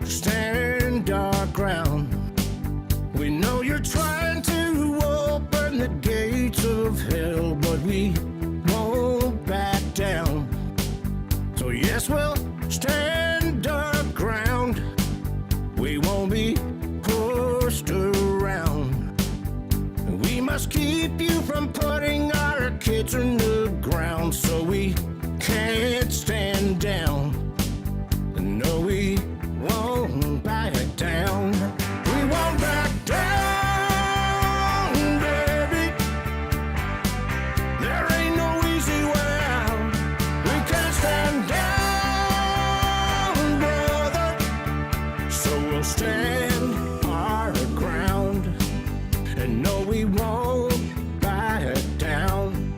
stand our ground. We know you're trying to open the gates of hell, but we won't back down. So yes, we'll stand our ground. We won't be pushed around. We must keep you from putting our kids in the ground, so we can't stand down. No, we won't back down. We won't back down, baby. There ain't no easy way out. We can't stand down, brother. So we'll stand our ground. And no, we won't back down.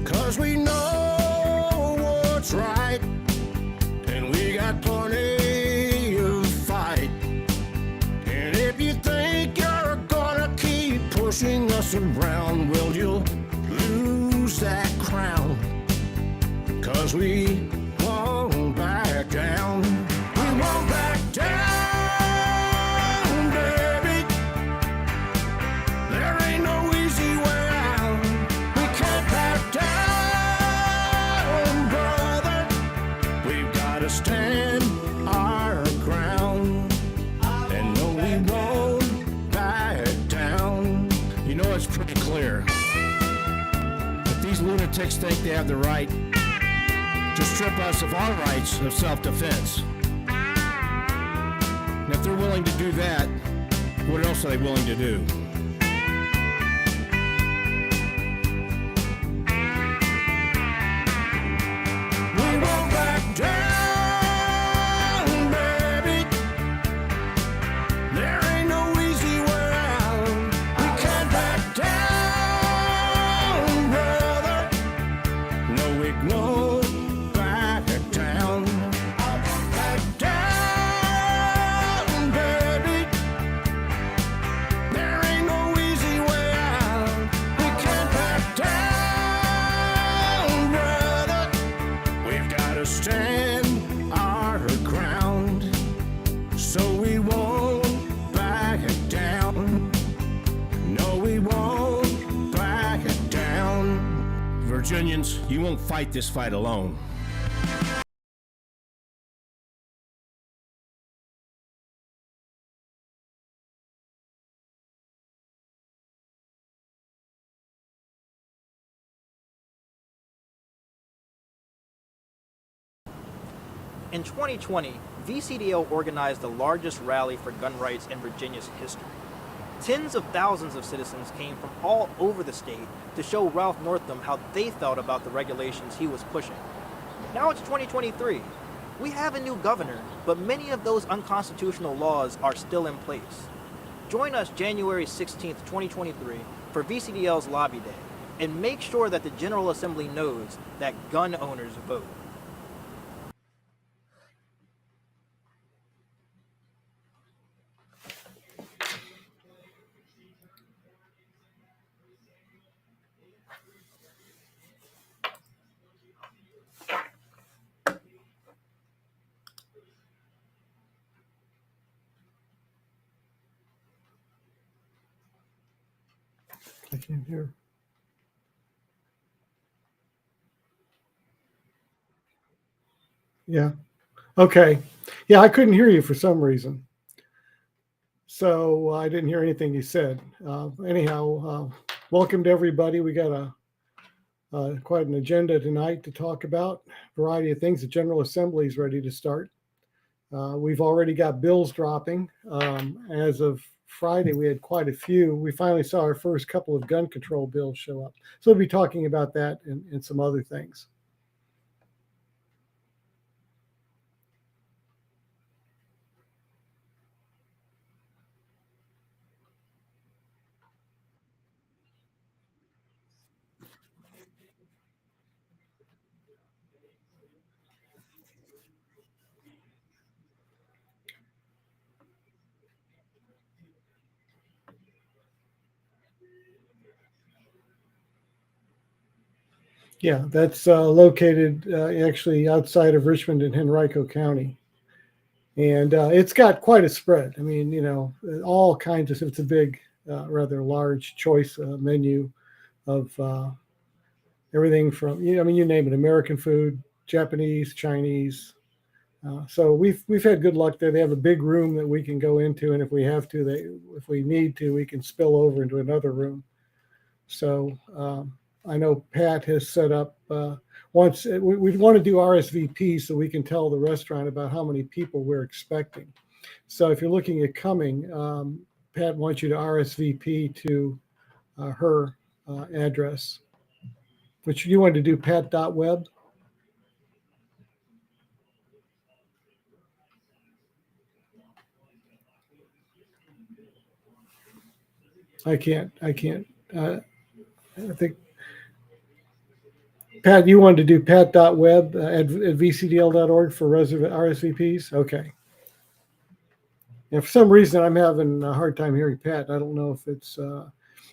'Cause we know what's right. And we got plenty of fight. And if you think you're gonna keep pushing us around, well, you'll lose that crown. 'Cause we won't back down. We won't back down, baby. There ain't no easy way out. We can't back down, brother. We've gotta stand our ground. And no, we won't back down. You know, it's pretty clear. If these lunatics think they have the right to strip us of our rights of self-defense, and if they're willing to do that, what else are they willing to do? We won't back down, baby. There ain't no easy way out. We can't back down, brother. No, we won't back down. I won't back down, baby. There ain't no easy way out. We can't back down, brother. We've gotta stand our ground. So we won't back down. No, we won't back down. Virginians, you won't fight this fight alone. In 2020, VCDL organized the largest rally for gun rights in Virginia's history. Tens of thousands of citizens came from all over the state to show Ralph Northam how they felt about the regulations he was pushing. Now it's 2023. We have a new governor, but many of those unconstitutional laws are still in place. Join us January 16th, 2023 for VCDL's Lobby Day, and make sure that the General Assembly knows that gun owners vote. I can't hear. Yeah. Okay. Yeah, I couldn't hear you for some reason. So I didn't hear anything you said. Anyhow, welcome to everybody. We got quite an agenda tonight to talk about. A variety of things. The General Assembly is ready to start. We've already got bills dropping. As of Friday, we had quite a few. We finally saw our first couple of gun control bills show up. So we'll be talking about that and some other things. Yeah, that's located actually outside of Richmond in Henrico County. And it's got quite a spread. I mean, all kinds of, it's a big, rather large choice menu of everything from, I mean, you name it, American food, Japanese, Chinese. So we've had good luck there. They have a big room that we can go into, and if we have to, if we need to, we can spill over into another room. So I know Pat has set up once. We want to do RSVP so we can tell the restaurant about how many people we're expecting. So if you're looking at coming, Pat wants you to RSVP to her address, which you wanted to do pat.web. I can't. I think, Pat, you wanted to do pat.web at vcdl.org for RSVPs? Okay. And for some reason, I'm having a hard time hearing Pat. I don't know if it's,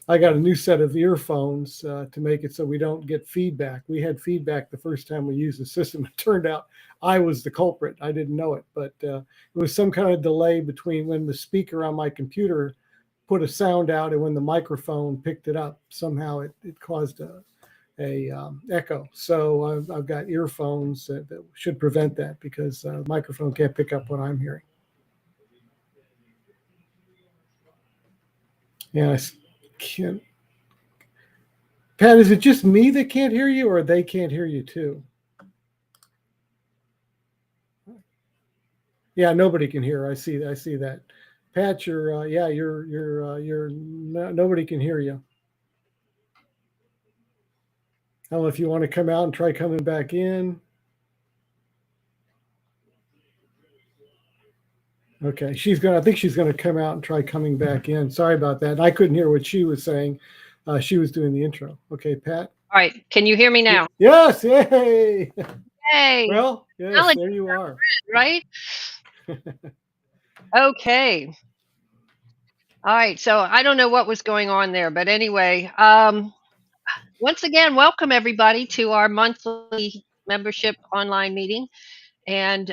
I got a new set of earphones to make it so we don't get feedback. We had feedback the first time we used the system. It turned out I was the culprit. I didn't know it, but it was some kind of delay between when the speaker on my computer put a sound out and when the microphone picked it up. Somehow it caused a echo. So I've got earphones that should prevent that, because the microphone can't pick up what I'm hearing. Yeah, I can't. Pat, is it just me that can't hear you, or they can't hear you too? Yeah, nobody can hear. I see that. Pat, nobody can hear you. I don't know if you want to come out and try coming back in. Okay, I think she's going to come out and try coming back in. Sorry about that. I couldn't hear what she was saying. She was doing the intro. Okay, Pat. All right, can you hear me now? Yes, yay. Hey. Well, yes, there you are. Right? Okay. All right, so I don't know what was going on there, but anyway, once again, welcome everybody to our monthly membership online meeting. And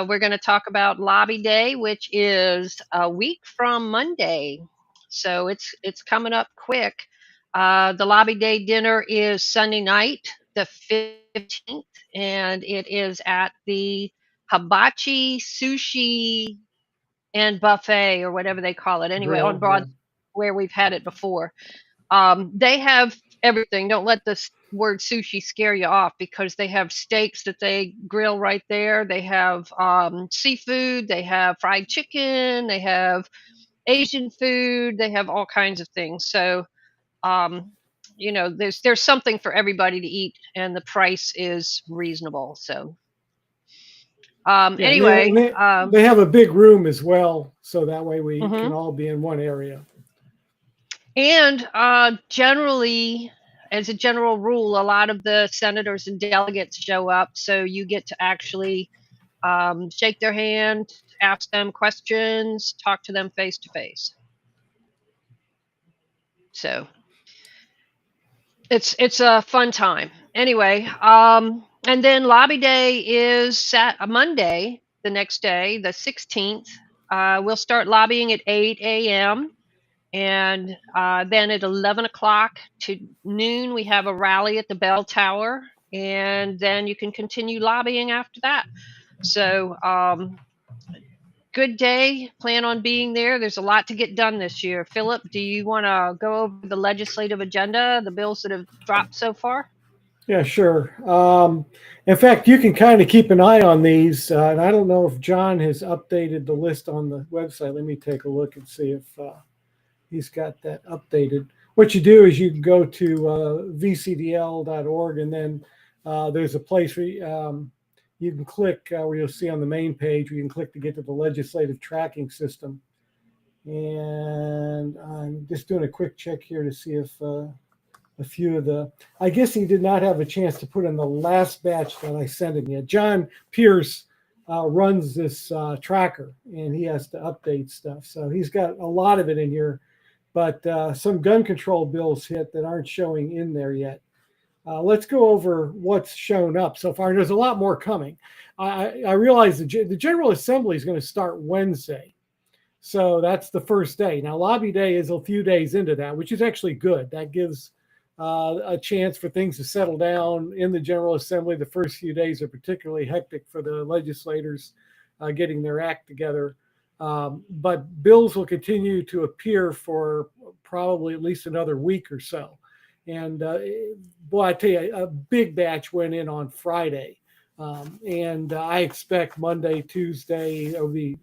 we're going to talk about Lobby Day, which is a week from Monday. So it's coming up quick. The Lobby Day dinner is Sunday night, the 15th, and it is at the Hibachi Sushi and Buffet, or whatever they call it. Anyway, on Broad, where we've had it before. They have everything. Don't let the word sushi scare you off, because they have steaks that they grill right there. They have seafood. They have fried chicken. They have Asian food. They have all kinds of things. So, there's something for everybody to eat, and the price is reasonable. So, anyway, they have a big room as well, so that way we can all be in one area. And generally, as a general rule, a lot of the senators and delegates show up, so you get to actually shake their hand, ask them questions, talk to them face to face. So it's a fun time. Anyway, and then Lobby Day is Monday, the next day, the 16th. We'll start lobbying at 8 a.m. And then at 11 o'clock to noon, we have a rally at the bell tower. And then you can continue lobbying after that. So good day. Plan on being there. There's a lot to get done this year. Philip, do you want to go over the legislative agenda, the bills that have dropped so far? Yeah, sure. In fact, you can kind of keep an eye on these. And I don't know if John has updated the list on the website. Let me take a look and see if he's got that updated. What you do is you can go to vcdl.org, and then there's a place where you can click where you'll see on the main page, where you can click to get to the legislative tracking system. And I'm just doing a quick check here to see if a few of I guess he did not have a chance to put in the last batch that I sent him yet. John Pierce runs this tracker, and he has to update stuff. So he's got a lot of it in here. But some gun control bills hit that aren't showing in there yet. Let's go over what's shown up so far. There's a lot more coming. I realize the General Assembly is going to start Wednesday. So that's the first day. Now, Lobby Day is a few days into that, which is actually good. That gives a chance for things to settle down in the General Assembly. The first few days are particularly hectic for the legislators getting their act together. But bills will continue to appear for probably at least another week or so. And boy, I tell you, a big batch went in on Friday. And I expect Monday, Tuesday, there'll be,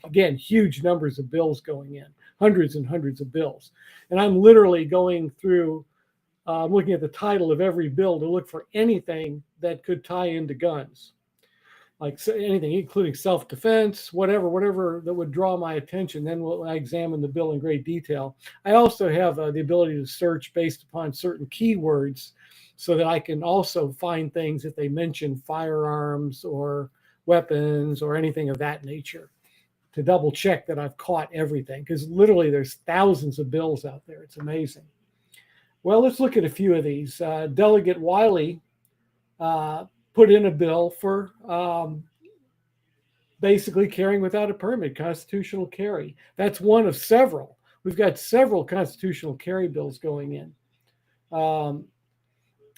again, huge numbers of bills going in, hundreds and hundreds of bills. And I'm literally going through, looking at the title of every bill to look for anything that could tie into guns. Like anything, including self-defense, whatever that would draw my attention. Then I examine the bill in great detail. I also have the ability to search based upon certain keywords so that I can also find things if they mention firearms or weapons or anything of that nature to double check that I've caught everything, because literally there's thousands of bills out there. It's amazing. Well, let's look at a few of these. Delegate Wiley put in a bill for basically carrying without a permit, constitutional carry. That's one of several. We've got several constitutional carry bills going in.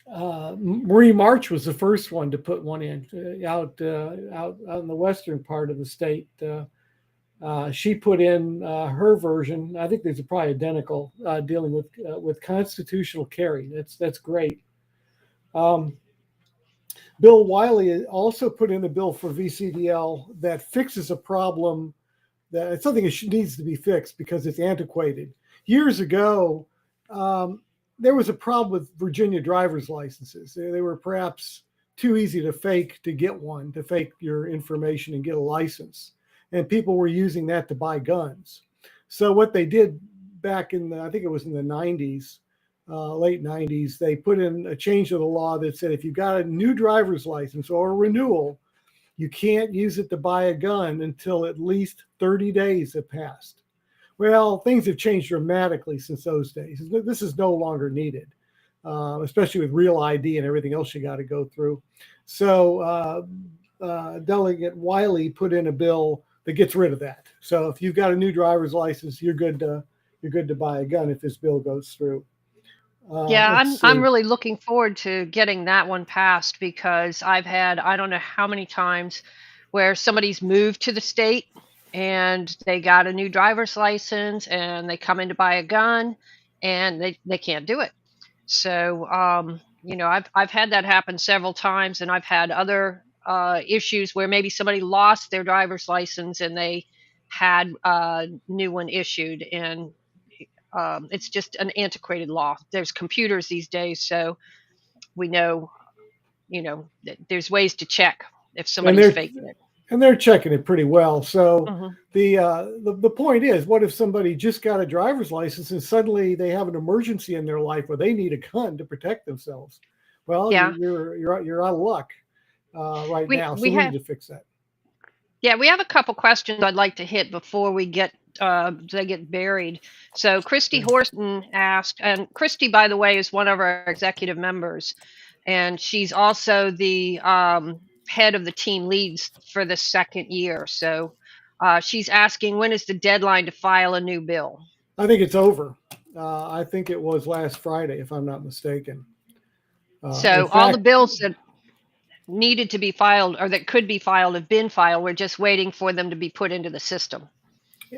Marie March was the first one to put one in out in the western part of the state. She put in her version. I think these are probably identical, dealing with constitutional carry. That's great. Bill Wiley also put in a bill for VCDL that fixes a problem that it's something that needs to be fixed because it's antiquated. Years ago, there was a problem with Virginia driver's licenses. They were perhaps too easy to fake to get one, to fake your information and get a license. And people were using that to buy guns. So what they did back in I think it was in the 90s, late 90s, they put in a change to the law that said if you got a new driver's license or a renewal, you can't use it to buy a gun until at least 30 days have passed. Well, things have changed dramatically since those days. This is no longer needed, especially with real ID and everything else you got to go through. So Delegate Wiley put in a bill that gets rid of that. So if you've got a new driver's license, you're good to buy a gun if this bill goes through. Yeah, I'm really looking forward to getting that one passed because I've had I don't know how many times where somebody's moved to the state and they got a new driver's license and they come in to buy a gun and they can't do it. So I've had that happen several times, and I've had other issues where maybe somebody lost their driver's license and they had a new one issued, and it's just an antiquated law. There's computers these days, so we know, that there's ways to check if somebody's faking it. And they're checking it pretty well. So the point is, what if somebody just got a driver's license and suddenly they have an emergency in their life where they need a gun to protect themselves? Well, yeah. you're out of luck now. So we need to fix that. Yeah, we have a couple questions I'd like to hit before we get they get buried. So Christy Horton asked, and Christy, by the way, is one of our executive members, and she's also the head of the team leads for the second year. So she's asking, when is the deadline to file a new bill? I think it's over. I think it was last Friday, if I'm not mistaken. So all the bills that needed to be filed or that could be filed have been filed. We're just waiting for them to be put into the system.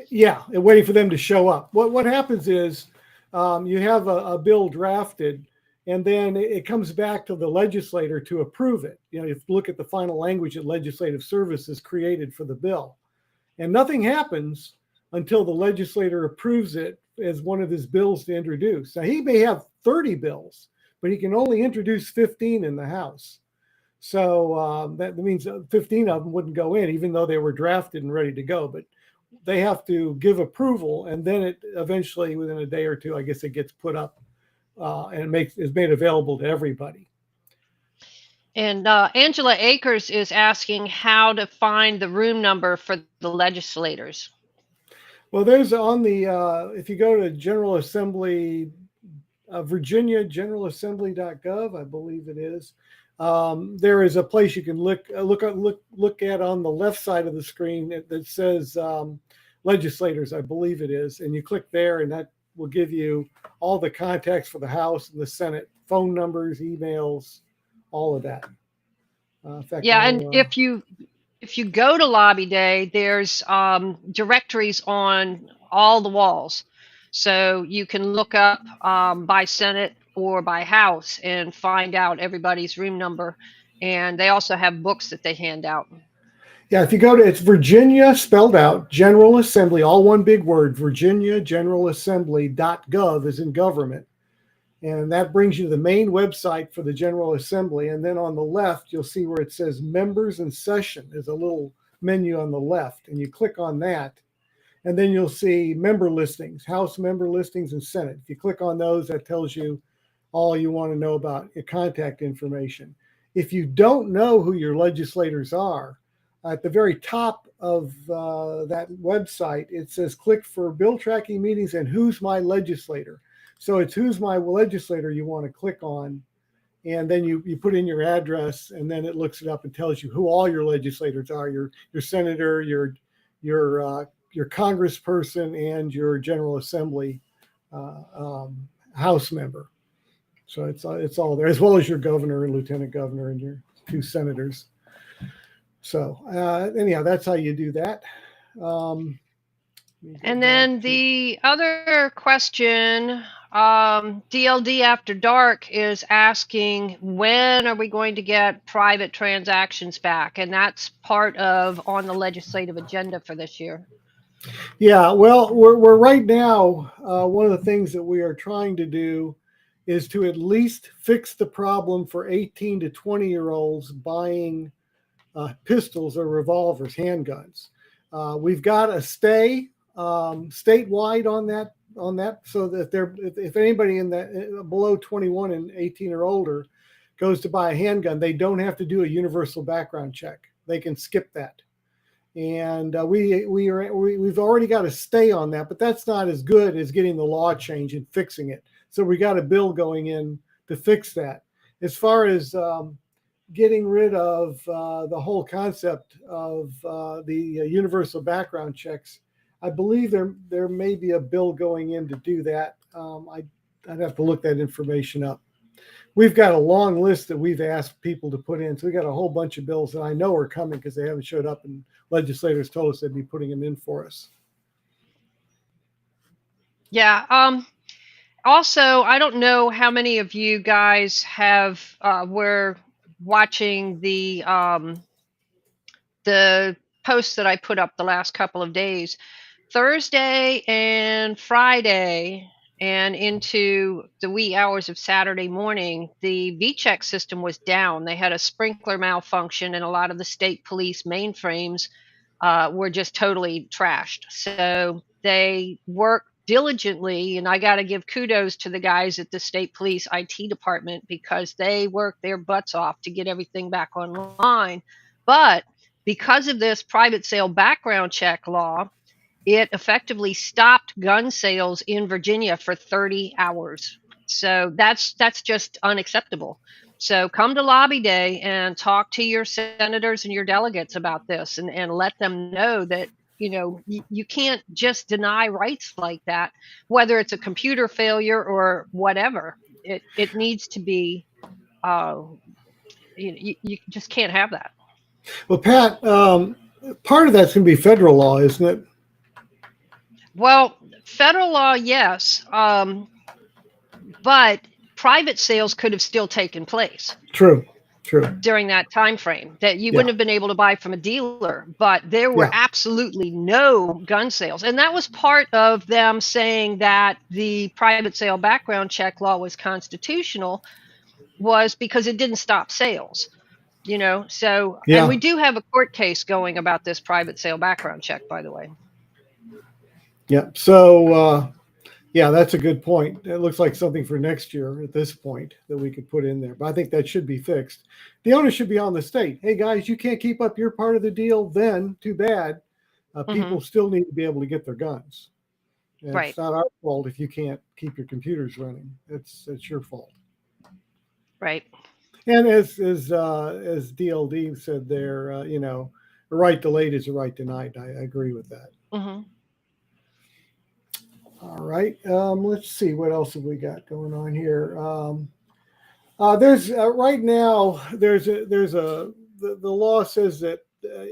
Yeah, and waiting for them to show up. What happens is you have a bill drafted, and then it comes back to the legislator to approve it. You look at the final language that Legislative Services created for the bill. And nothing happens until the legislator approves it as one of his bills to introduce. Now, he may have 30 bills, but he can only introduce 15 in the House. So that means 15 of them wouldn't go in, even though they were drafted and ready to go. But they have to give approval, and then it eventually, within a day or two, I guess it gets put up and is made available to everybody. And Angela Akers is asking how to find the room number for the legislators. Well, there's on the, if you go to General Assembly virginiageneralassembly.gov, I believe it is. There is a place you can look at on the left side of the screen that says legislators, I believe it is, and you click there, and that will give you all the contacts for the House and the Senate, phone numbers, emails, all of that. In fact, Yeah, and if you go to Lobby Day, there's directories on all the walls, so you can look up by Senate or by House and find out everybody's room number. And they also have books that they hand out. yeah, if you go to, it's Virginia spelled out, General Assembly, all one big word, virginiageneralassembly.gov is in government. And that brings you to the main website for the General Assembly. And then on the left, you'll see where it says Members in Session. There's a little menu on the left, and you click on that. And then you'll see member listings, House member listings, and Senate. If you click on those, that tells you all you want to know about your contact information. If you don't know who your legislators are, at the very top of that website, it says click for bill tracking meetings and who's my legislator. So it's who's my legislator you want to click on, and then you put in your address, and then it looks it up and tells you who all your legislators are: your senator, your congressperson, and your General Assembly House member. So it's all there, as well as your governor and lieutenant governor and your 2 senators. So anyhow, that's how you do that. And then the other question, DLD After Dark is asking, when are we going to get private transactions back? And that's part of on the legislative agenda for this year. Yeah, well, we're right now, one of the things that we are trying to do is to at least fix the problem for 18 to 20-year-olds buying pistols or revolvers, handguns. We've got a stay statewide on that, so that if anybody in that below 21 and 18 or older goes to buy a handgun, they don't have to do a universal background check. They can skip that. And we've already got a stay on that, but that's not as good as getting the law changed and fixing it. So we got a bill going in to fix that. As far as getting rid of the whole concept of the universal background checks, I believe there may be a bill going in to do that. I'd have to look that information up. We've got a long list that we've asked people to put in. So we got a whole bunch of bills that I know are coming because they haven't showed up, and legislators told us they'd be putting them in for us. Yeah. Also, I don't know how many of you guys have were watching the posts that I put up the last couple of days. Thursday and Friday and into the wee hours of Saturday morning, the VCheck system was down. They had a sprinkler malfunction, and a lot of the state police mainframes were just totally trashed. So they worked diligently, and I got to give kudos to the guys at the state police IT department because they worked their butts off to get everything back online. But because of this private sale background check law, it effectively stopped gun sales in Virginia for 30 hours. So that's just unacceptable. So come to Lobby Day and talk to your senators and your delegates about this, and let them know that, you know, you can't just deny rights like that, whether it's a computer failure or whatever. It needs to be, you just can't have that. Well, Pat, part of that's going to be federal law, isn't it? Well, federal law, yes, but private sales could have still taken place. True. During that time frame, that you wouldn't have been able to buy from a dealer, but there were absolutely no gun sales, and that was part of them saying that the private sale background check law was constitutional, was because it didn't stop sales. You know, so and we do have a court case going about this private sale background check, by the way. Yeah. So, that's a good point. It looks like something for next year at this point that we could put in there, but I think that should be fixed. The onus should be on the state. Hey guys, you can't keep up your part of the deal, then too bad. People still need to be able to get their guns. And Right. it's not our fault if you can't keep your computers running. It's your fault. Right. And as DLD said there, a right delayed is a right denied. I agree with that. Hmm. All right. Let's see what else have we got going on here. There's right now the law says that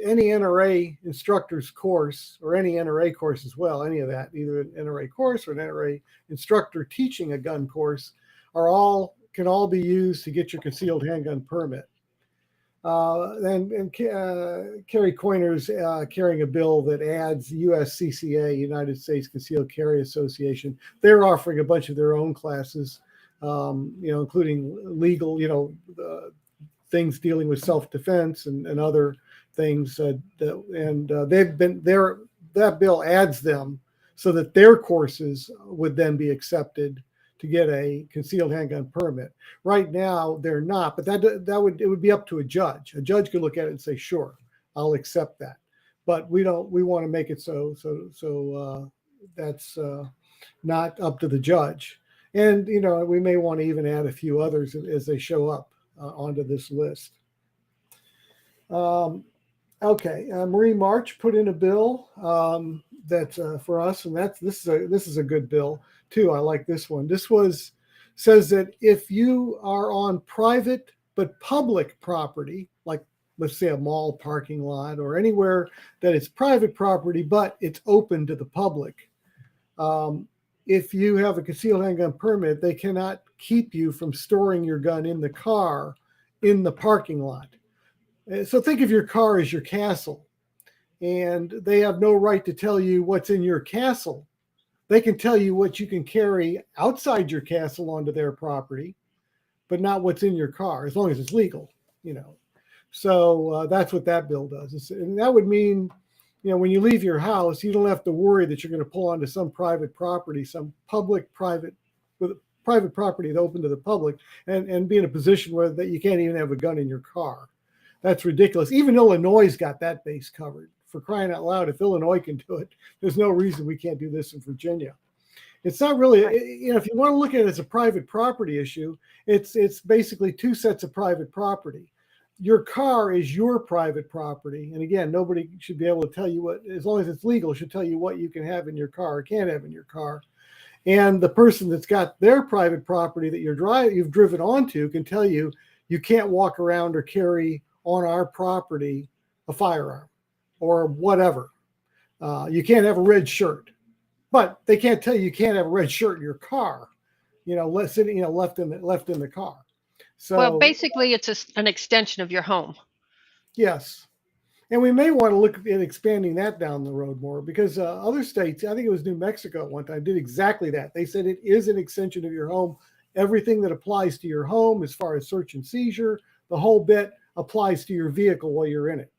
any NRA instructor's course or any NRA course as well, any of that, either an NRA course or an NRA instructor teaching a gun course, can all be used to get your concealed handgun permit. Kerry Coiner's carrying a bill that adds USCCA, United States Concealed Carry Association. They're offering a bunch of their own classes, including legal, things dealing with self-defense and other things. That bill adds them so that their courses would then be accepted to get a concealed handgun permit. Right now, they're not, but it would be up to a judge. A judge could look at it and say, "Sure, I'll accept that." But we want to make it so that's not up to the judge. And we may want to even add a few others as they show up onto this list. Okay, Marie March put in a bill that's for us, and this is a good bill too. I like this one. Says that if you are on private but public property, like let's say a mall parking lot or anywhere that is private property but it's open to the public, if you have a concealed handgun permit, they cannot keep you from storing your gun in the car in the parking lot. So think of your car as your castle, and they have no right to tell you what's in your castle. They can tell you what you can carry outside your castle onto their property, but not what's in your car, as long as it's legal, So that's what that bill does. And that would mean, when you leave your house, you don't have to worry that you're going to pull onto some private property, some private property that's open to the public, and be in a position where that you can't even have a gun in your car. That's ridiculous. Even Illinois got that base covered. For crying out loud, if Illinois can do it, there's no reason we can't do this in Virginia. It's not really, if you want to look at it as a private property issue, it's basically two sets of private property. Your car is your private property. And again, nobody should be able to tell you as long as it's legal, should tell you what you can have in your car or can't have in your car. And the person that's got their private property that you've driven onto can tell you, you can't walk around or carry on our property a firearm or whatever. You can't have a red shirt, but they can't tell you can't have a red shirt in your car, left in the car. So, Well, basically, it's an extension of your home. Yes. And we may want to look at expanding that down the road more, because other states, I think it was New Mexico at one time, did exactly that. They said it is an extension of your home. Everything that applies to your home as far as search and seizure, the whole bit applies to your vehicle while you're in it.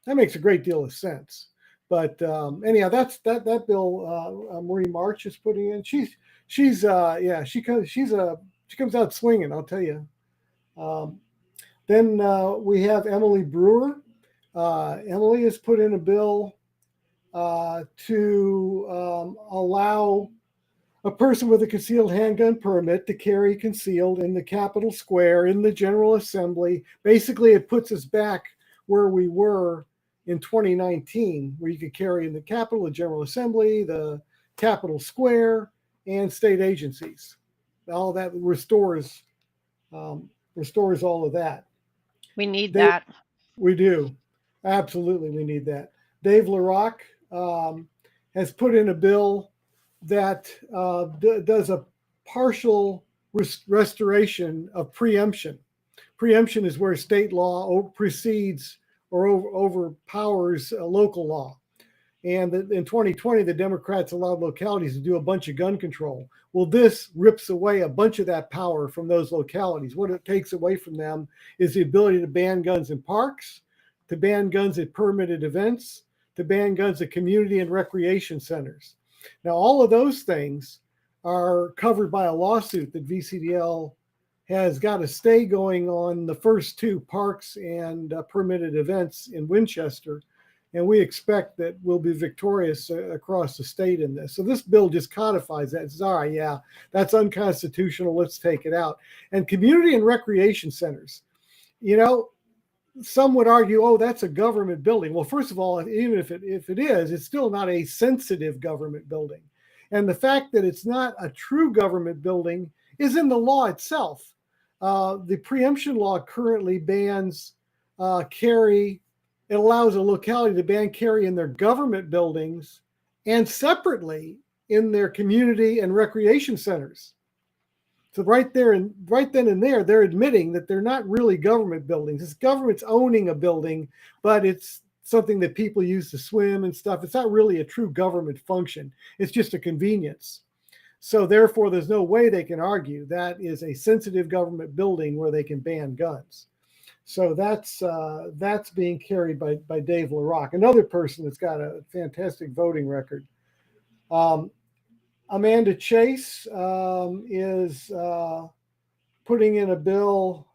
That makes a great deal of sense. But anyhow, that's that bill Marie March is putting in. She comes out swinging, I'll tell you. Then we have Emily Brewer. Emily has put in a bill to allow a person with a concealed handgun permit to carry concealed in the Capitol Square, in the General Assembly. Basically, it puts us back where we were in 2019, where you could carry in the Capitol, the General Assembly, the Capitol Square, and state agencies. All that restores all of that. We need that. We do. Absolutely, we need that. Dave LaRock has put in a bill that does a partial restoration of preemption. Preemption is where state law precedes or overpowers local law. And in 2020, the Democrats allowed localities to do a bunch of gun control. Well, this rips away a bunch of that power from those localities. What it takes away from them is the ability to ban guns in parks, to ban guns at permitted events, to ban guns at community and recreation centers. Now, all of those things are covered by a lawsuit that VCDL has got a stay going on the first two parks and permitted events in Winchester. And we expect that we'll be victorious across the state in this. So this bill just codifies that. It says, all right, yeah, that's unconstitutional. Let's take it out. And community and recreation centers, you know, some would argue, oh, that's a government building. Well, first of all, even if it is, it's still not a sensitive government building. And the fact that it's not a true government building is in the law itself. The preemption law currently bans carry. It allows a locality to ban carry in their government buildings and separately in their community and recreation centers. So right then and there, they're admitting that they're not really government buildings. It's government's owning a building, but it's something that people use to swim and stuff. It's not really a true government function. It's just a convenience. So therefore, there's no way they can argue that is a sensitive government building where they can ban guns. So that's being carried by Dave LaRock, another person that's got a fantastic voting record. Amanda Chase is putting in a bill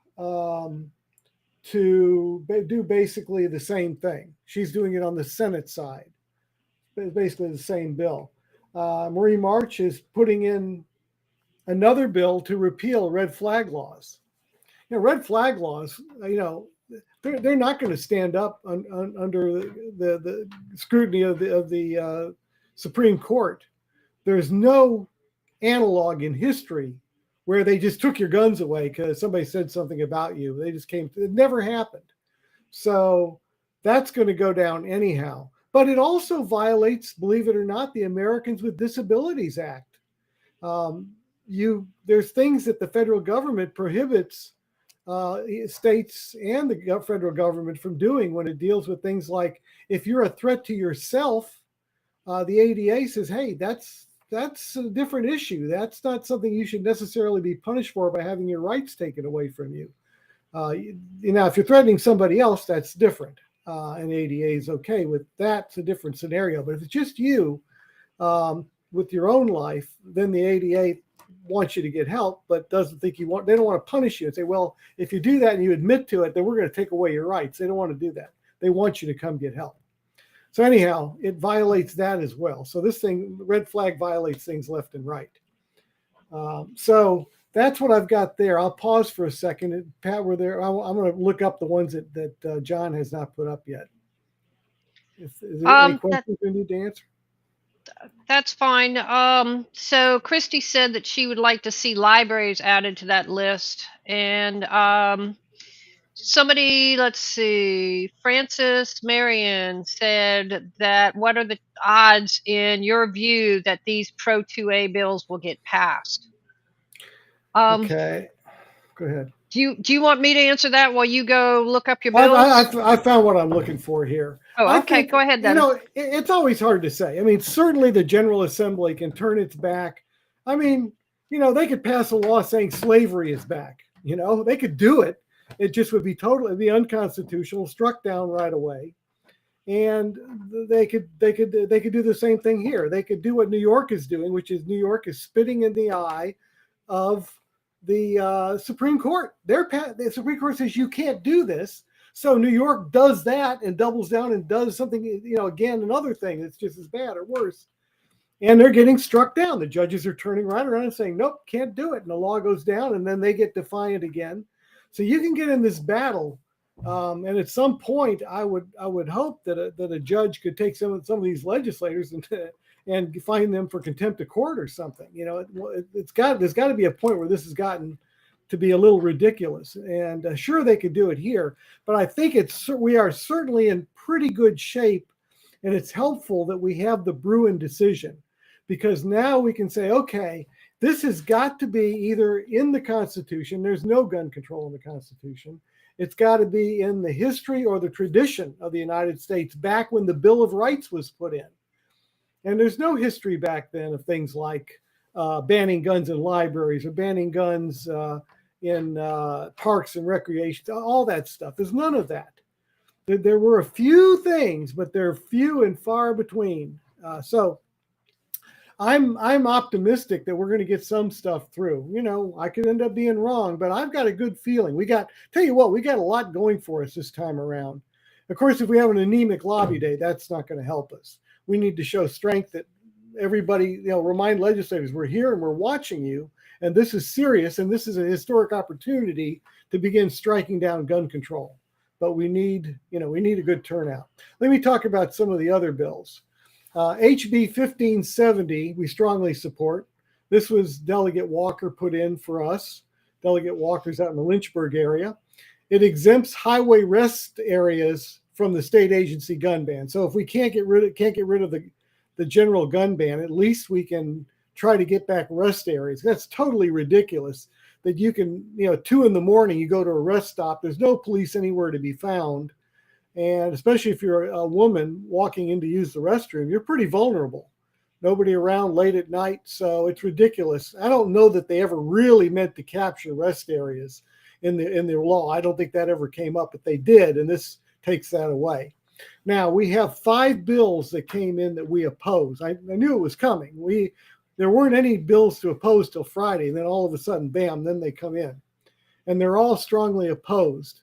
to do basically the same thing. She's doing it on the Senate side. It's basically the same bill. Marie March is putting in another bill to repeal red flag laws. You know, red flag laws, you know, they're not going to stand up under the scrutiny of the Supreme Court. There's no analog in history where they just took your guns away because somebody said something about you. They just came. It never happened. So that's going to go down anyhow. But it also violates, believe it or not, the Americans with Disabilities Act. There's things that the federal government prohibits states and the federal government from doing when it deals with things like if you're a threat to yourself, the ADA says, hey, that's a different issue. That's not something you should necessarily be punished for by having your rights taken away from you. If you're threatening somebody else, that's different. And ADA is okay with that. It's a different scenario. But if it's just you with your own life, then the ADA wants you to get help, but doesn't think they don't want to punish you and say, well, if you do that and you admit to it, then we're going to take away your rights. They don't want to do that. They want you to come get help. So anyhow, it violates that as well. So this thing, red flag, violates things left and right. So that's what I've got there. I'll pause for a second. Pat, we're there. I'm going to look up the ones that John has not put up yet. Is there any questions we need to answer? That's fine. So Christy said that she would like to see libraries added to that list. And somebody, let's see, Francis Marion said that what are the odds in your view that these Pro 2A bills will get passed? Okay, go ahead. Do you want me to answer that while you go look up your bills? I found what I'm looking for here. Oh, okay. Go ahead then. You know, it's always hard to say. I mean, certainly the General Assembly can turn its back. I mean, you know, they could pass a law saying slavery is back. You know, they could do it. It just would be totally unconstitutional, struck down right away. And they could do the same thing here. They could do what New York is doing, which is New York is spitting in the eye of the Supreme Court. The Supreme Court says you can't do this. So New York does that and doubles down and does something, you know, again, another thing that's just as bad or worse. And they're getting struck down. The judges are turning right around and saying, nope, can't do it. And the law goes down and then they get defiant again. So you can get in this battle. And at some point, I would hope that a judge could take some of these legislators and fine them for contempt of court or something. You know, there's got to be a point where this has gotten to be a little ridiculous. And sure, they could do it here, but I think we are certainly in pretty good shape, and it's helpful that we have the Bruin decision, because now we can say, okay, this has got to be either in the Constitution. There's no gun control in the Constitution. It's got to be in the history or the tradition of the United States back when the Bill of Rights was put in. And there's no history back then of things like banning guns in libraries or banning guns in parks and recreation, all that stuff. There's none of that. There were a few things, but they're few and far between. So I'm optimistic that we're going to get some stuff through. You know, I could end up being wrong, but I've got a good feeling. Tell you what, we got a lot going for us this time around. Of course, if we have an anemic lobby day, that's not going to help us. We need to show strength that everybody, remind legislators, we're here and we're watching you, and this is serious, and this is a historic opportunity to begin striking down gun control. But we need a good turnout. Let me talk about some of the other bills. HB 1570, we strongly support. This was Delegate Walker put in for us. Delegate Walker's out in the Lynchburg area. It exempts highway rest areas from the state agency gun ban. So if we can't get rid of the general gun ban, at least we can try to get back rest areas. That's totally ridiculous that you can, 2 a.m, you go to a rest stop. There's no police anywhere to be found. And especially if you're a woman walking in to use the restroom, you're pretty vulnerable. Nobody around late at night. So it's ridiculous. I don't know that they ever really meant to capture rest areas in their law. I don't think that ever came up, but they did. And this takes that away. Now, we have 5 bills that came in that we oppose. I knew it was coming. There weren't any bills to oppose till Friday. And then all of a sudden, bam, then they come in. And they're all strongly opposed.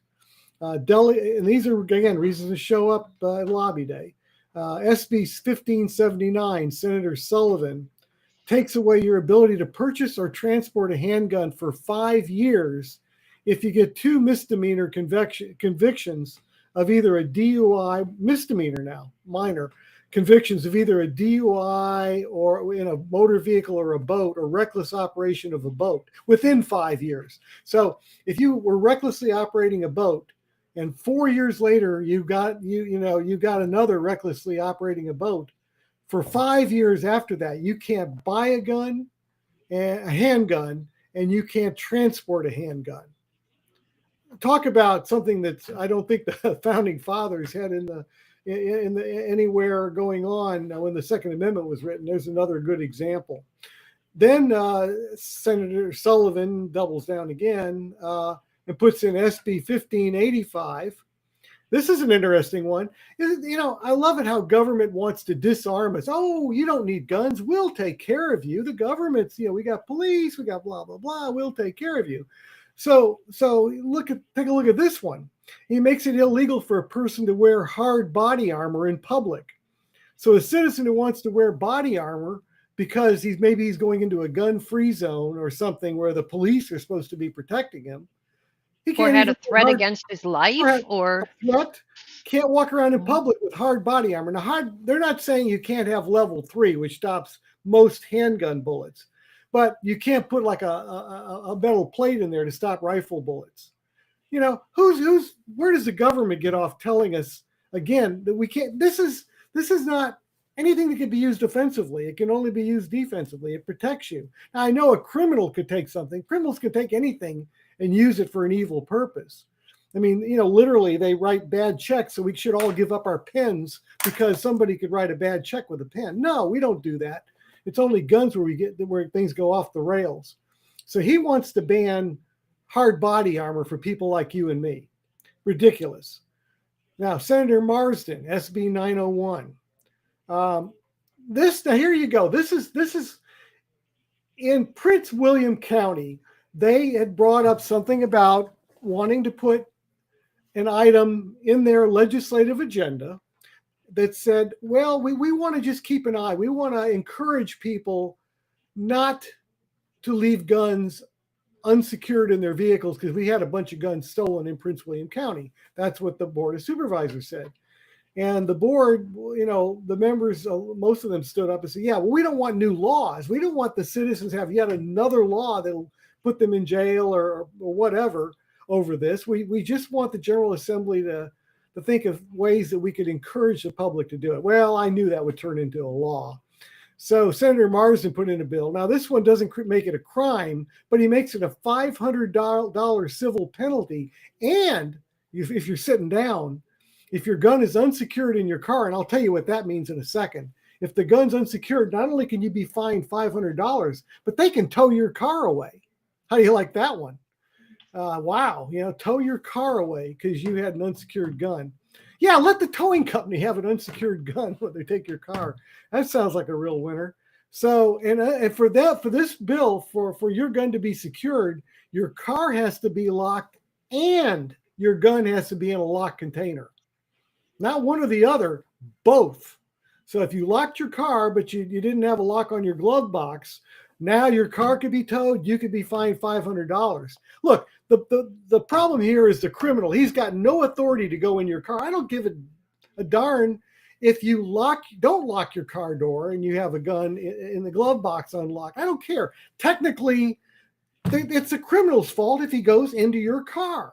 And these are, again, reasons to show up at Lobby Day. SB 1579, Senator Sullivan, takes away your ability to purchase or transport a handgun for 5 years if you get 2 misdemeanor convictions of either a DUI, misdemeanor now, minor, convictions of either a DUI or in a motor vehicle or a boat or reckless operation of a boat within 5 years. So if you were recklessly operating a boat and 4 years later you got another recklessly operating a boat, for 5 years after that, you can't buy a handgun, and you can't transport a handgun. Talk about something that I don't think the founding fathers had anywhere going on when the Second Amendment was written. There's another good example. Then Senator Sullivan doubles down again and puts in SB 1585. This is an interesting one. I love it how government wants to disarm us. Oh, you don't need guns. We'll take care of you. The government's, we got police, we got blah, blah, blah. We'll take care of you. So take a look at this one. He makes it illegal for a person to wear hard body armor in public. So a citizen who wants to wear body armor because he's going into a gun-free zone or something where the police are supposed to be protecting him. He or had a threat against his life, or can't walk around in public with hard body armor. Now, they're not saying you can't have level 3, which stops most handgun bullets, but you can't put like a metal plate in there to stop rifle bullets. Where does the government get off telling us again that we can't? This is not anything that can be used offensively. It can only be used defensively. It protects you. Now, I know a criminal could take something. Criminals can take anything and use it for an evil purpose. I mean, literally they write bad checks, so we should all give up our pens because somebody could write a bad check with a pen. No, we don't do that. It's only guns where things go off the rails. So he wants to ban hard body armor for people like you and me. Ridiculous. Now, Senator Marsden, SB 901. Now here you go. This is in Prince William County. They had brought up something about wanting to put an item in their legislative agenda that said, well, we want to just keep an eye. We want to encourage people not to leave guns unsecured in their vehicles because we had a bunch of guns stolen in Prince William County. That's what the Board of Supervisors said. And the board, the members, most of them stood up and said, yeah, well, we don't want new laws. We don't want the citizens to have yet another law that'll put them in jail or whatever over this. We just want the General Assembly to think of ways that we could encourage the public to do it. Well, I knew that would turn into a law. So Senator Marsden put in a bill. Now, this one doesn't make it a crime, but he makes it a $500 civil penalty. And if you're sitting down, if your gun is unsecured in your car, and I'll tell you what that means in a second. If the gun's unsecured, not only can you be fined $500, but they can tow your car away. How do you like that one? Wow, tow your car away because you had an unsecured gun. Yeah, let the towing company have an unsecured gun when they take your car. That sounds like a real winner. So, and for this bill, for your gun to be secured, your car has to be locked and your gun has to be in a locked container. Not one or the other, both. So if you locked your car, but you didn't have a lock on your glove box, now your car could be towed. You could be fined $500. Look, the problem here is the criminal. He's got no authority to go in your car. I don't give a darn if you don't lock your car door and you have a gun in the glove box unlocked. I don't care. Technically, it's the criminal's fault if he goes into your car.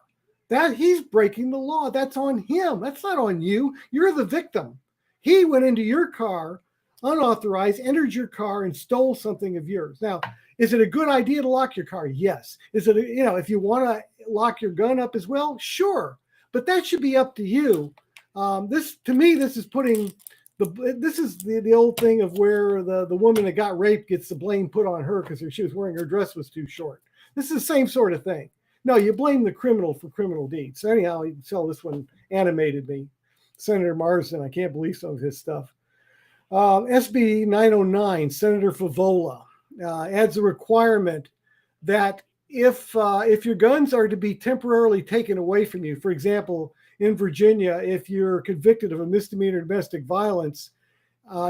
That he's breaking the law. That's on him. That's not on you. You're the victim. He went into your car unauthorized, entered your car, and stole something of yours. Now, is it a good idea to lock your car? Yes. Is it, if you want to lock your gun up as well? Sure. But that should be up to you. This is putting this is the old thing of where the woman that got raped gets the blame put on her because she was wearing her dress was too short. This is the same sort of thing. No, you blame the criminal for criminal deeds. So anyhow, you can tell this one animated me. Senator Marsden, I can't believe some of his stuff. SB 909, Senator Favola, adds a requirement that if your guns are to be temporarily taken away from you, for example, in Virginia, if you're convicted of a misdemeanor domestic violence,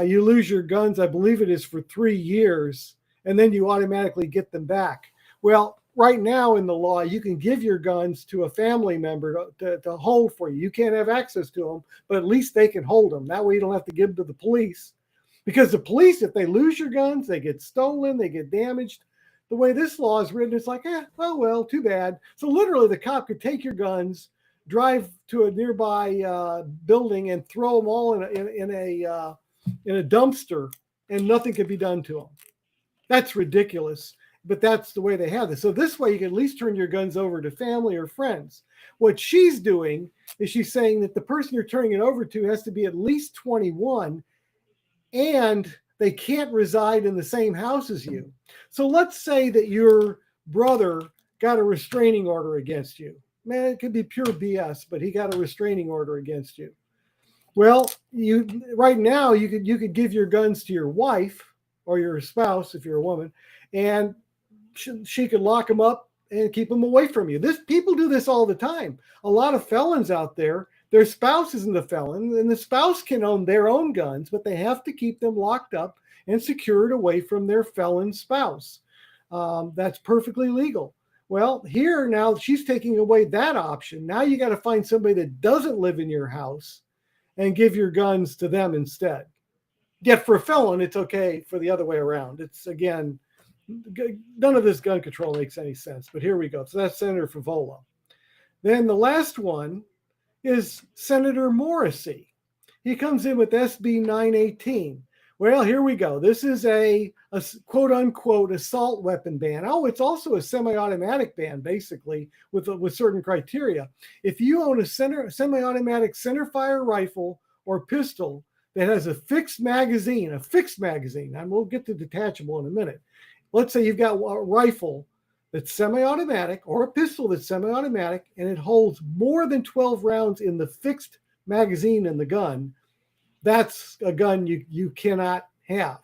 you lose your guns, I believe it is for 3 years, and then you automatically get them back. Well, right now in the law, you can give your guns to a family member to hold for you. You can't have access to them, but at least they can hold them. That way you don't have to give them to the police. Because the police, if they lose your guns, they get stolen, they get damaged. The way this law is written, it's like, oh, well, too bad. So literally the cop could take your guns, drive to a nearby building and throw them all in a dumpster, and nothing could be done to them. That's ridiculous, but that's the way they have this. So this way you can at least turn your guns over to family or friends. What she's doing is she's saying that the person you're turning it over to has to be at least 21, and they can't reside in the same house as you. So let's say that your brother got a restraining order against you. Man, it could be pure BS, but he got a restraining order against you. Well, right now you could give your guns to your wife or your spouse if you're a woman, and she could lock them up and keep them away from you. People do this all the time. A lot of felons out there, their spouse isn't a felon, and the spouse can own their own guns, but they have to keep them locked up and secured away from their felon spouse. That's perfectly legal. Well, here now she's taking away that option. Now you got to find somebody that doesn't live in your house and give your guns to them instead. Yet for a felon, it's okay for the other way around. It's, again, none of this gun control makes any sense, but here we go. So that's Senator Favola. Then the last one is Senator Morrissey. He comes in with SB 918. Well, here we go. This is a quote unquote assault weapon ban. Oh, it's also a semi-automatic ban, basically, with certain criteria. If you own a semi-automatic centerfire rifle or pistol that has a fixed magazine, and we'll get to detachable in a minute. Let's say you've got a rifle that's semi-automatic or a pistol that's semi-automatic, and it holds more than 12 rounds in the fixed magazine in the gun. That's a gun you cannot have.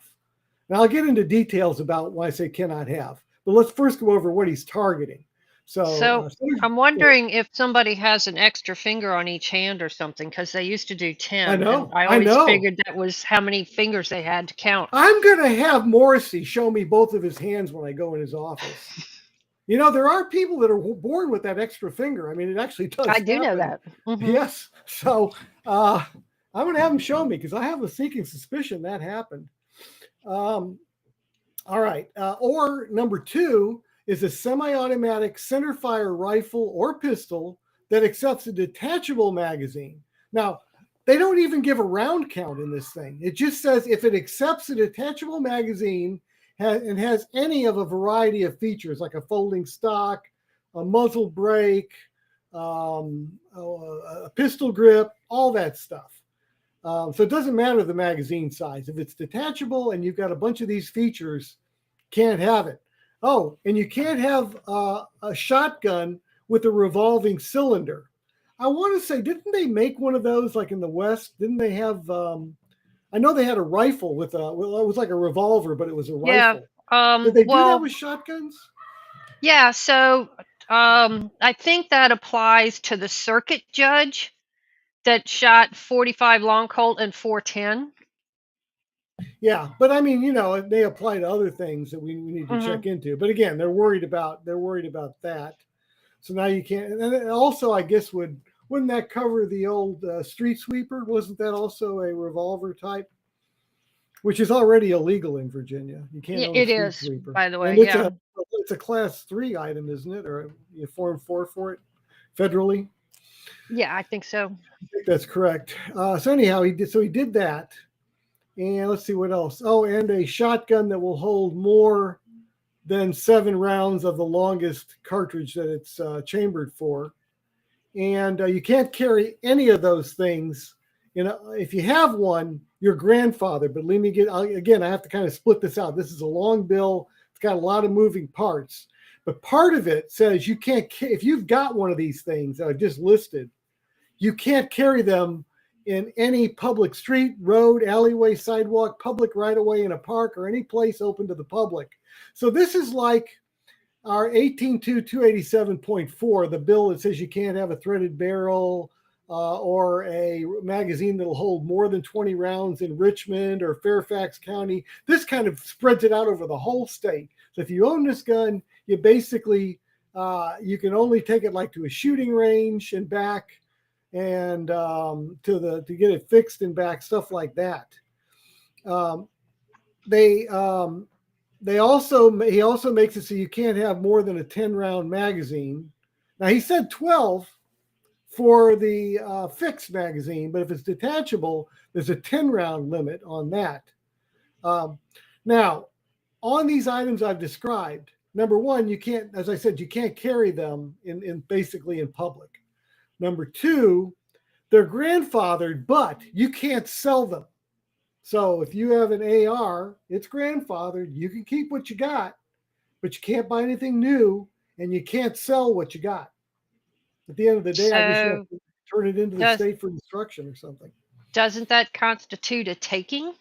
Now I'll get into details about why I say cannot have, but let's first go over what he's targeting. So I'm wondering if somebody has an extra finger on each hand or something, because they used to do 10. I know. I always figured that was how many fingers they had to count. I'm going to have Morrissey show me both of his hands when I go in his office. There are people that are born with that extra finger. I mean, it actually does. I do know that. Mm-hmm. Yes. So I'm going to have him show me because I have a sneaking suspicion that happened. All right. Or number 2 is a semi-automatic centerfire rifle or pistol that accepts a detachable magazine. Now, they don't even give a round count in this thing. It just says if it accepts a detachable magazine and has any of a variety of features like a folding stock, a muzzle brake, a pistol grip, all that stuff. So it doesn't matter the magazine size. If it's detachable and you've got a bunch of these features, can't have it. Oh, and you can't have a shotgun with a revolving cylinder. I want to say, didn't they make one of those like in the West? Didn't they have, I know they had a rifle with it was like a revolver, but it was a rifle. Yeah. Did they do that with shotguns? Yeah. So I think that applies to the circuit judge. that shot 45 long Colt and 410. Yeah, but I mean, they apply to other things that we need to Mm-hmm. check into. But again, they're worried about that. So now you can't. And then also, I guess wouldn't that cover the old street sweeper? Wasn't that also a revolver type, which is already illegal in Virginia? You can't Yeah, own a it street is, sweeper, by the way. and Yeah. it's a class 3 item, isn't it? Or you Form 4 for it federally? Yeah, I think so. I think that's correct. So anyhow, he did that. And let's see what else. Oh, and a shotgun that will hold more than 7 rounds of the longest cartridge that it's chambered for. And you can't carry any of those things. If you have one, your grandfather. But let me again. I have to kind of split this out. This is a long bill. It's got a lot of moving parts. But part of it says you can't. If you've got one of these things that I just listed, you can't carry them in any public street, road, alleyway, sidewalk, public right-of-way in a park, or any place open to the public. So this is like our 18.287.4, the bill that says you can't have a threaded barrel or a magazine that'll hold more than 20 rounds in Richmond or Fairfax County. This kind of spreads it out over the whole state. So if you own this gun, you basically, you can only take it like to a shooting range and back, and to get it fixed and back, stuff like that. He also makes it so you can't have more than a 10-round magazine. Now he said 12 for the fixed magazine, but if it's detachable, there's a 10-round limit on that. Now, on these items I've described, number one, you can't, as I said, you can't carry them in basically in public. Number two, they're grandfathered, but you can't sell them. So if you have an AR, it's grandfathered. You can keep what you got, but you can't buy anything new, and you can't sell what you got. At the end of the day, I guess you have to turn it into the state for destruction or something. Doesn't that constitute a taking?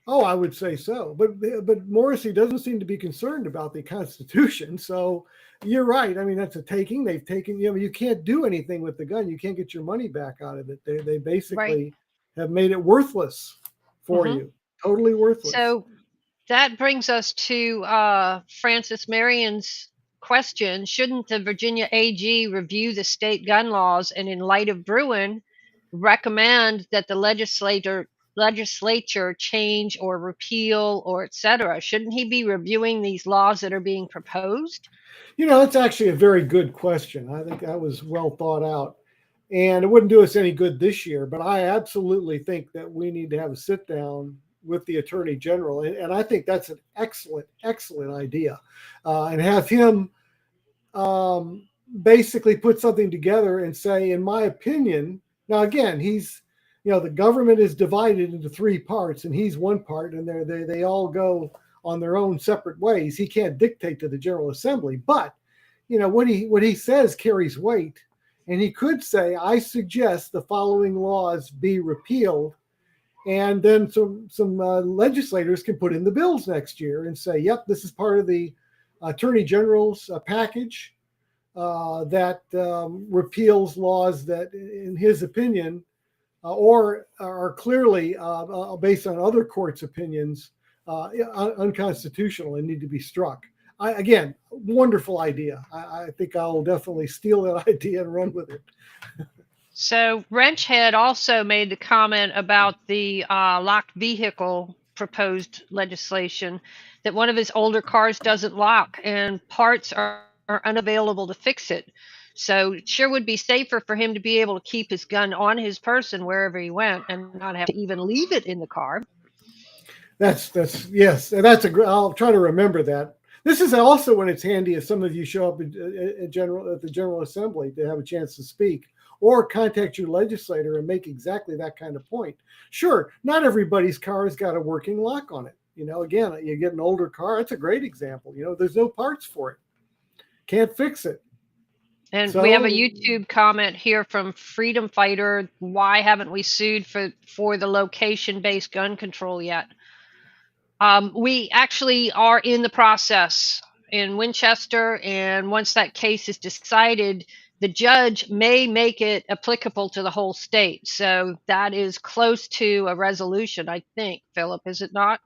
Oh, I would say so. But Morrissey doesn't seem to be concerned about the Constitution. So you're right. I mean, that's a taking. They've taken, you can't do anything with the gun. You can't get your money back out of it. They basically have made it worthless for you. Totally worthless. So that brings us to Francis Marion's question. Shouldn't the Virginia AG review the state gun laws and, in light of Bruin, recommend that the legislature change or repeal or etc.? Shouldn't he be reviewing these laws that are being proposed? It's actually a very good question. I think that was well thought out. And it wouldn't do us any good this year, but I absolutely think that we need to have a sit down with the Attorney General. And I think that's an excellent, excellent idea. And have him basically put something together and say, in my opinion, now again, the government is divided into 3 parts, and he's one part, and they all go on their own separate ways. He can't dictate to the General Assembly, but what he says carries weight, and he could say, I suggest the following laws be repealed, and then some legislators can put in the bills next year and say, yep, this is part of the Attorney General's package that repeals laws that, in his opinion, or are clearly based on other courts' opinions, unconstitutional and need to be struck. Again, wonderful idea. I think I'll definitely steal that idea and run with it. So Wrenchhead also made the comment about the locked vehicle proposed legislation, that one of his older cars doesn't lock and parts are unavailable to fix it. So it sure would be safer for him to be able to keep his gun on his person wherever he went and not have to even leave it in the car. Yes, I'll try to remember that. This is also when it's handy if some of you show up at the General Assembly to have a chance to speak, or contact your legislator and make exactly that kind of point. Sure, not everybody's car has got a working lock on it. Again, you get an older car, that's a great example. There's no parts for it. Can't fix it. And we have a YouTube comment here from Freedom Fighter. Why haven't we sued for the location-based gun control yet? We actually are in the process in Winchester, and once that case is decided, the judge may make it applicable to the whole state. So that is close to a resolution, I think, Philip, is it not?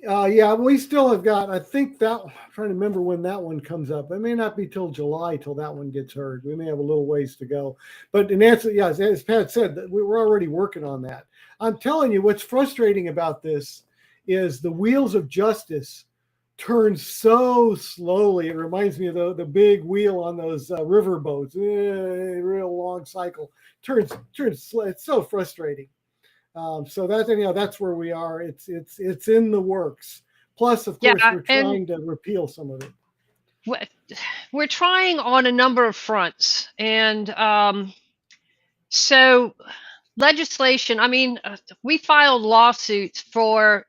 Yeah, we still have got, I think that, I'm trying to remember when that one comes up. It may not be till July till that one gets heard. We may have a little ways to go. But in answer, yeah, as Pat said, we're already working on that. I'm telling you, what's frustrating about this is the wheels of justice turn so slowly. It reminds me of the big wheel on those river boats. Real long cycle. Turns slow. It's so frustrating. So that's where we are. It's in the works. Plus, of course, Yeah, we're and trying to repeal some of it. we're trying on a number of fronts. And so legislation, I mean, we filed lawsuits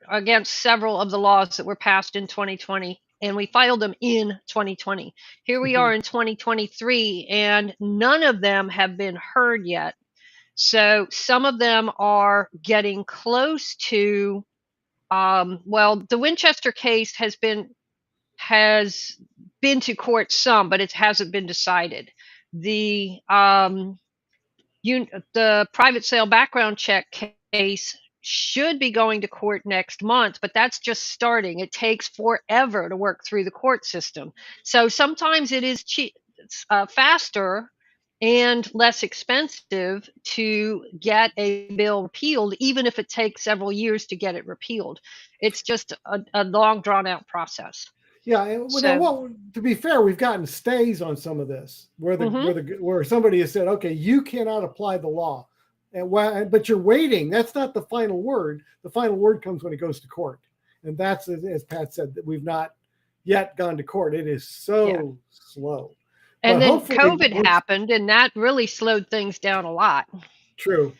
against several of the laws that were passed in 2020, and we filed them in 2020. Here we are in 2023, and none of them have been heard yet. So some of them are getting close to, well, the Winchester case has been to court some, but it hasn't been decided. The the private sale background check case should be going to court next month, but that's just starting. It takes forever to work through the court system. So sometimes it is faster and less expensive to get a bill repealed, even if it takes several years to get it repealed. It's just a long, drawn out process. Yeah, and to be fair, we've gotten stays on some of this, where somebody has said, okay, you cannot apply the law, but you're waiting. That's not the final word. The final word comes when it goes to court, and that's, as Pat said, that we've not yet gone to court. It is so slow. And then COVID happened, and that really slowed things down a lot. True.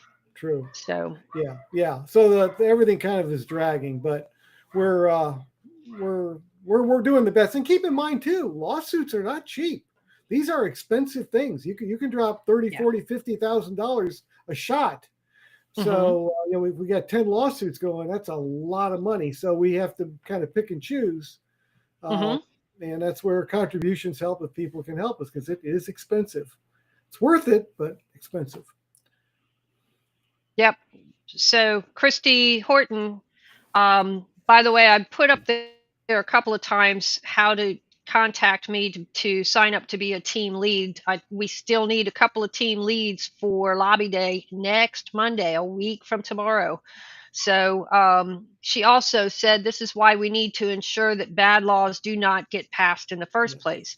So yeah. So everything kind of is dragging, but we're doing the best. And keep in mind too, lawsuits are not cheap. These are expensive things. You can drop $30,000, $40,000, $50,000 a shot. So if we got 10 lawsuits going, that's a lot of money. So we have to kind of pick and choose. And that's where contributions help if people can help us, because it is expensive. It's worth it, but expensive. Yep. So Christy Horton, by the way, I put up there a couple of times how to contact me to sign up to be a team lead. We still need a couple of team leads for Lobby Day next Monday, a week from tomorrow. So she also said this is why we need to ensure that bad laws do not get passed in the first place.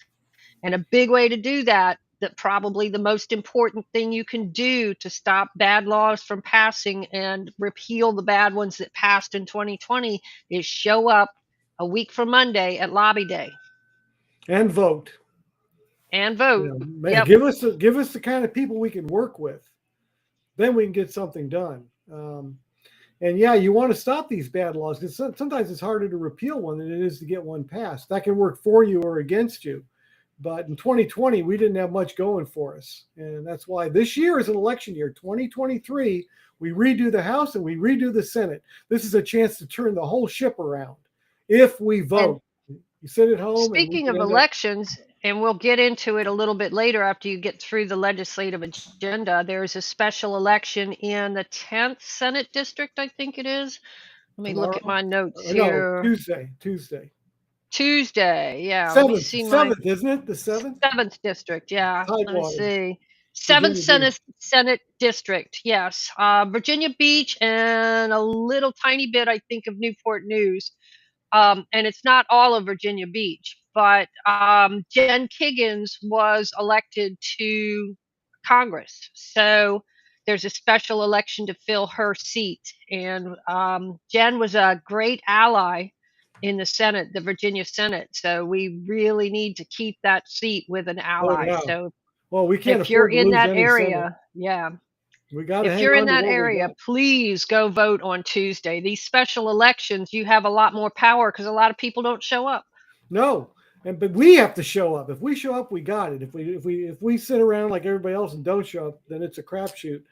And a big way to do that probably the most important thing you can do to stop bad laws from passing and repeal the bad ones that passed in 2020 is show up a week from Monday at Lobby Day. And vote. Yep. Give us the kind of people we can work with. Then we can get something done. And yeah, you want to stop these bad laws, because sometimes it's harder to repeal one than it is to get one passed. That can work for you or against you. But in 2020, we didn't have much going for us. And that's why this year is an election year. 2023, we redo the House and we redo the Senate. This is a chance to turn the whole ship around if we vote. You sit at home. Speaking of elections, and we'll get into it a little bit later after you get through the legislative agenda, there's a special election in the 10th Senate District, I think it is. Let me look at my notes here. No, Tuesday, yeah. Seventh, isn't it? The 7th? 7th District, yeah. Tidewater. Let me see. 7th Senate District, yes. Virginia Beach and a little tiny bit, I think, of Newport News. And it's not all of Virginia Beach, but Jen Kiggins was elected to Congress. So there's a special election to fill her seat. And Jen was a great ally in the Senate, the Virginia Senate. So we really need to keep that seat with an ally. So we can't if you're afford to in lose that any area, Senate. If you're in that area, please go vote on Tuesday. These special elections, you have a lot more power because a lot of people don't show up. No, but we have to show up. If we show up, we got it. If we sit around like everybody else and don't show up, then it's a crapshoot.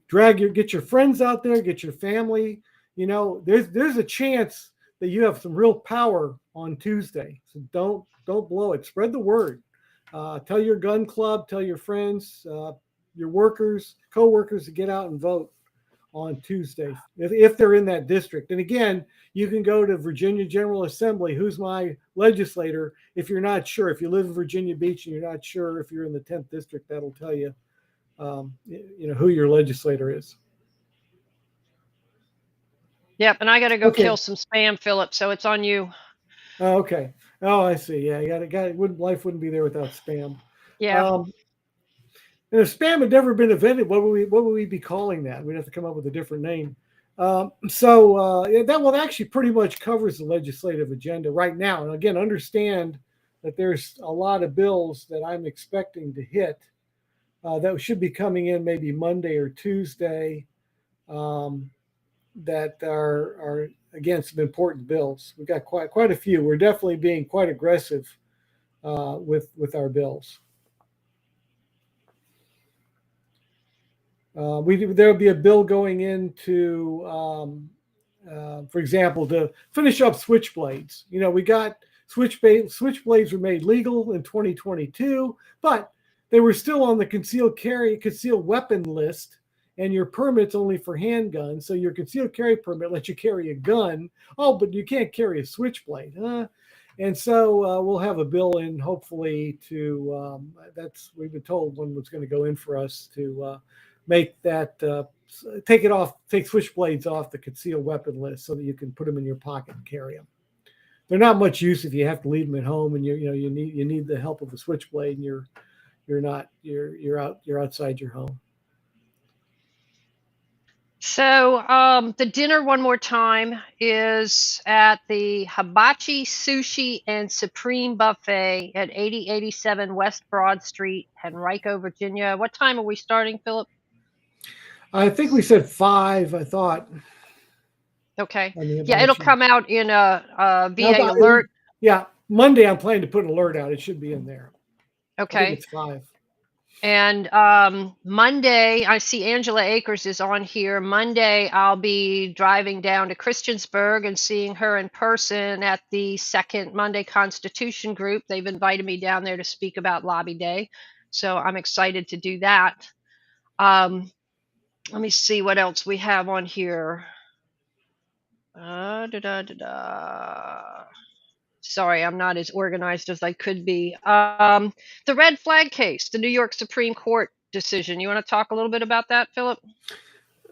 Get your friends out there, get your family. There's a chance that you have some real power on Tuesday. So don't blow it. Spread the word. Tell your gun club, tell your friends, your workers, co-workers to get out and vote on Tuesday if they're in that district. And again, you can go to Virginia General Assembly, who's my legislator. If you're not sure, if you live in Virginia Beach and you're not sure if you're in the 10th district, that'll tell you, who your legislator is. Yep, and I got to go Okay. kill some spam, Philip. So it's on you. Oh, okay. Oh, I see. Yeah, you got it. Life wouldn't be there without spam. Yeah. And if spam had never been invented, what would we be calling that? We'd have to come up with a different name. That actually pretty much covers the legislative agenda right now. And again, understand that there's a lot of bills that I'm expecting to hit that should be coming in maybe Monday or Tuesday that are again some important bills. We've got quite a few. We're definitely being quite aggressive with our bills. There'll be a bill going into, for example, to finish up switchblades. We got switchblades were made legal in 2022, but they were still on the concealed weapon list, and your permit's only for handguns. So your concealed carry permit lets you carry a gun. Oh, but you can't carry a switchblade. And so we'll have a bill in, hopefully, to we've been told one was going to go in for us to make that take switchblades off the concealed weapon list so that you can put them in your pocket and carry them. They're not much use if you have to leave them at home and you need the help of a switchblade and you're outside your home. So the dinner, one more time, is at the Hibachi Sushi and Supreme Buffet at 8087 West Broad Street, Henrico, Virginia. What time are we starting, Philip? I think we said 5, I thought. Okay. Yeah, it'll come out in a VA alert. Yeah, Monday I'm planning to put an alert out. It should be in there. Okay. I think it's 5. And Monday, I see Angela Akers is on here. Monday, I'll be driving down to Christiansburg and seeing her in person at the second Monday Constitution group. They've invited me down there to speak about Lobby Day. So I'm excited to do that. Let me see what else we have on here. Sorry, I'm not as organized as I could be. The red flag case, the New York Supreme Court decision. You want to talk a little bit about that, Philip?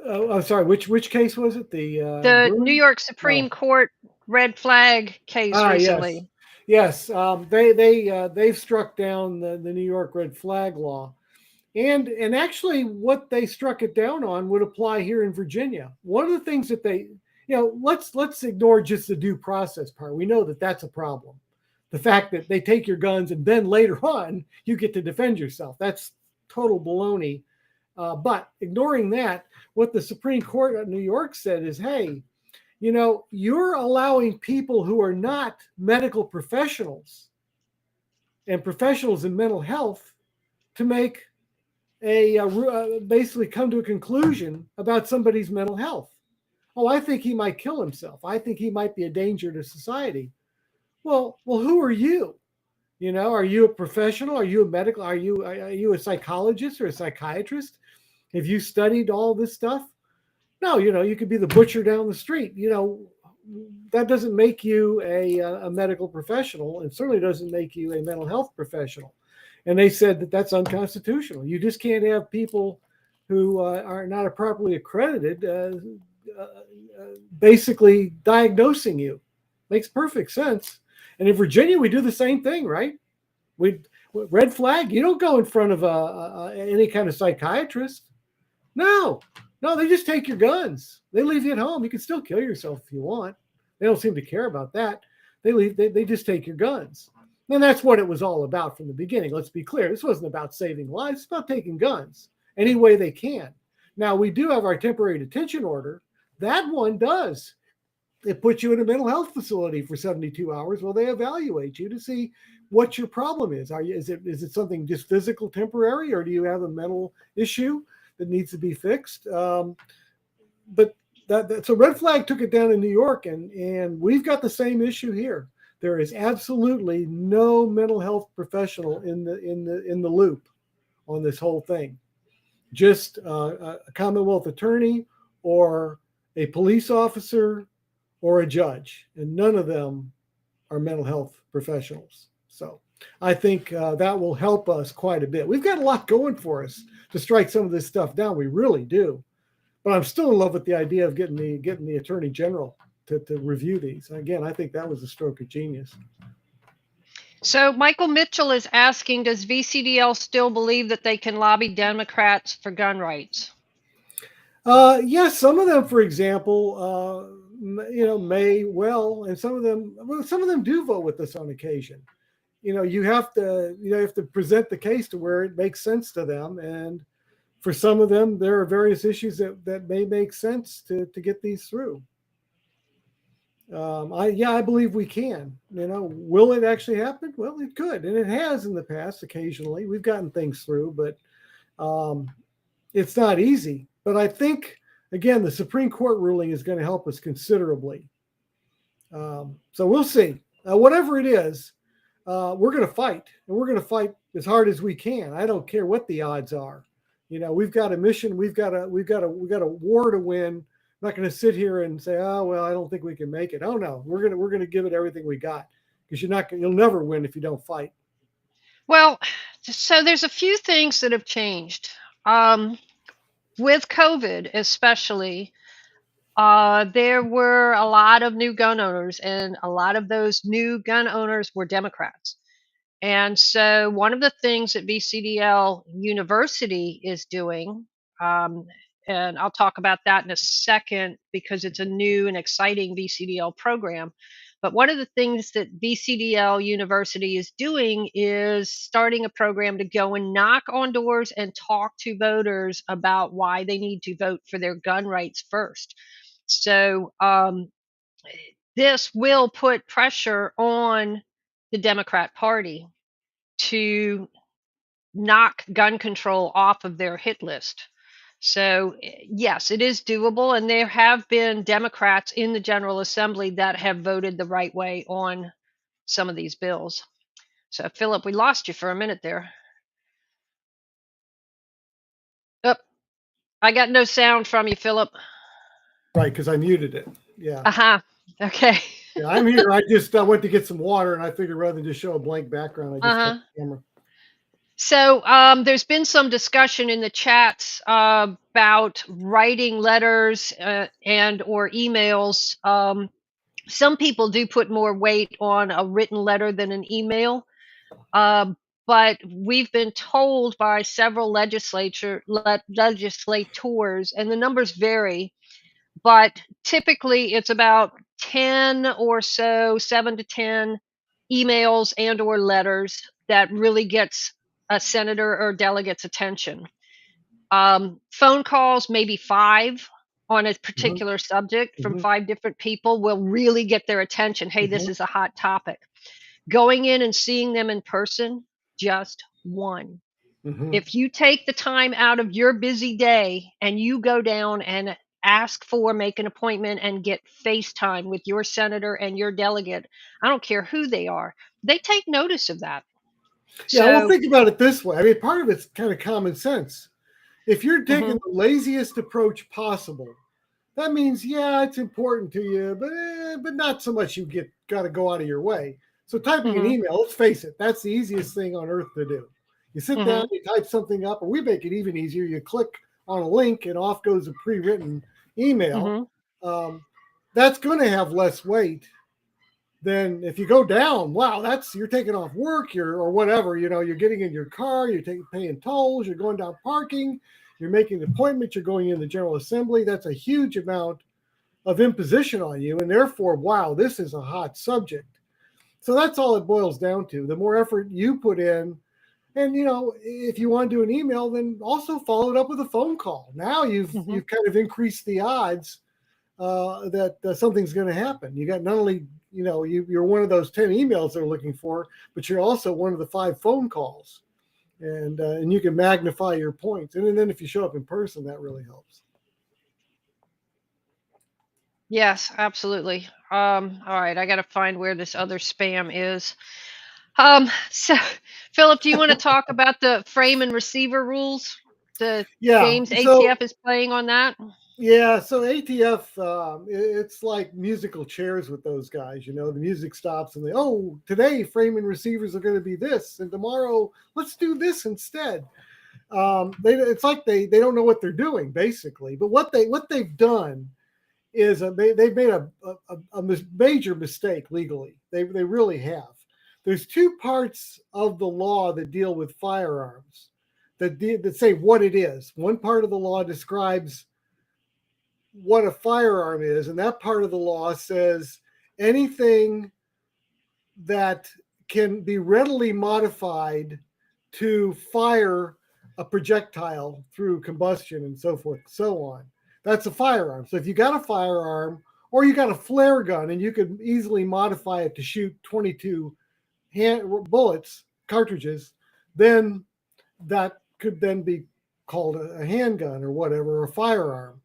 I'm sorry. Which case was it? The New York Supreme Court red flag case recently. Yes. They've struck down the New York red flag law, and actually, what they struck it down on would apply here in Virginia. One of the things that let's ignore just the due process part. We know that that's a problem. The fact that they take your guns and then later on you get to defend yourself. That's total baloney. But ignoring that, what the Supreme Court of New York said is, hey, you're allowing people who are not medical professionals and professionals in mental health to make basically come to a conclusion about somebody's mental health. Oh, I think he might kill himself. I think he might be a danger to society. Well, who are you? Are you a professional? Are you a medical? Are you a psychologist or a psychiatrist? Have you studied all this stuff? No, you could be the butcher down the street. That doesn't make you a medical professional, and certainly doesn't make you a mental health professional. And they said that that's unconstitutional. You just can't have people who are not properly accredited basically diagnosing you. Makes perfect sense. And in Virginia, we do the same thing, right? Red flag, you don't go in front of any kind of psychiatrist. No, they just take your guns. They leave you at home. You can still kill yourself if you want. They don't seem to care about that. They just take your guns. And that's what it was all about from the beginning. Let's be clear. This wasn't about saving lives. It's about taking guns any way they can. Now, we do have our temporary detention order. That one does. It puts you in a mental health facility for 72 hours while they evaluate you to see what your problem is. Is it something just physical, temporary, or do you have a mental issue that needs to be fixed? So Red Flag took it down in New York, and we've got the same issue here. There is absolutely no mental health professional in the loop on this whole thing. Just a Commonwealth attorney or a police officer or a judge, and none of them are mental health professionals. So I think that will help us quite a bit. We've got a lot going for us to strike some of this stuff down. We really do. But I'm still in love with the idea of getting the attorney general to review these. Again, I think that was a stroke of genius. So Michael Mitchell is asking, does VCDL still believe that they can lobby Democrats for gun rights? Yes, some of them, for example, may well, and some of them do vote with us on occasion. You have to present the case to where it makes sense to them, and for some of them, there are various issues that may make sense to get these through. I believe we can. Will it actually happen? Well, it could, and it has in the past. Occasionally, we've gotten things through, but it's not easy. But I think, again, the Supreme Court ruling is going to help us considerably. So we'll see. Whatever it is, we're going to fight, and we're going to fight as hard as we can. I don't care what the odds are. We've got a mission. We've got a war to win. I'm not going to sit here and say, oh well, I don't think we can make it. Oh no, we're going to give it everything we got, because you'll never win if you don't fight. Well, so there's a few things that have changed. With COVID, especially, there were a lot of new gun owners, and a lot of those new gun owners were Democrats. And so one of the things that VCDL University is doing, and I'll talk about that in a second because it's a new and exciting VCDL program. But one of the things that VCDL University is doing is starting a program to go and knock on doors and talk to voters about why they need to vote for their gun rights first. So this will put pressure on the Democrat Party to knock gun control off of their hit list. So, yes, it is doable. And there have been Democrats in the General Assembly that have voted the right way on some of these bills. So, Philip, we lost you for a minute there. Oh, I got no sound from you, Philip. Right, because I muted it. Yeah. Uh-huh. Okay. Yeah, I'm here. I just went to get some water, and I figured rather than just show a blank background, I just got the camera. So there's been some discussion in the chats about writing letters and or emails. Some people do put more weight on a written letter than an email. But we've been told by several legislators, and the numbers vary, but typically it's about 10 or so, 7 to 10 emails and or letters that really gets a senator or delegate's attention. Phone calls, maybe 5 on a particular subject from 5 different people will really get their attention. Hey, this is a hot topic. Going in and seeing them in person, just 1. If you take the time out of your busy day and you go down and make an appointment and get FaceTime with your senator and your delegate, I don't care who they are, they take notice of that. Yeah, well, think about it this way. I mean, part of it's kind of common sense. If you're taking the laziest approach possible, that means, yeah, it's important to you, but not so much you got to go out of your way. So typing an email, let's face it, that's the easiest thing on earth to do. You sit down, you type something up, or we make it even easier. You click on a link and off goes a pre-written email. That's going to have less weight than if you go down. Wow, you're taking off work, or whatever. You're getting in your car, you're paying tolls, you're going down parking, you're making an appointment, you're going in the General Assembly. That's a huge amount of imposition on you, and therefore, wow, this is a hot subject. So that's all it boils down to. The more effort you put in, and if you want to do an email, then also follow it up with a phone call. Now you've kind of increased the odds that something's going to happen. You got not only you're one of those 10 emails they're looking for, but you're also one of the 5 phone calls, and you can magnify your points. And then if you show up in person, that really helps. Yes, absolutely. All right, I got to find where this other spam is. So Philip, do you want to talk about the frame and receiver rules? The Yeah. games So ATF is playing on that? yeah. So ATF, it's like musical chairs with those guys. You know, the music stops and they, oh, today frame and receivers are going to be this, and tomorrow let's do this instead. It's like they don't know what they're doing basically. But what they've done is they've made a major mistake legally. They really have. There's two parts of the law that deal with firearms that say what it is. One part of the law describes what a firearm is, and that part of the law says anything that can be readily modified to fire a projectile through combustion and so forth, so on. That's a firearm. So if you got a firearm or you got a flare gun and you could easily modify it to shoot 22 bullets, cartridges, then that could then be called a handgun or whatever, or a firearm.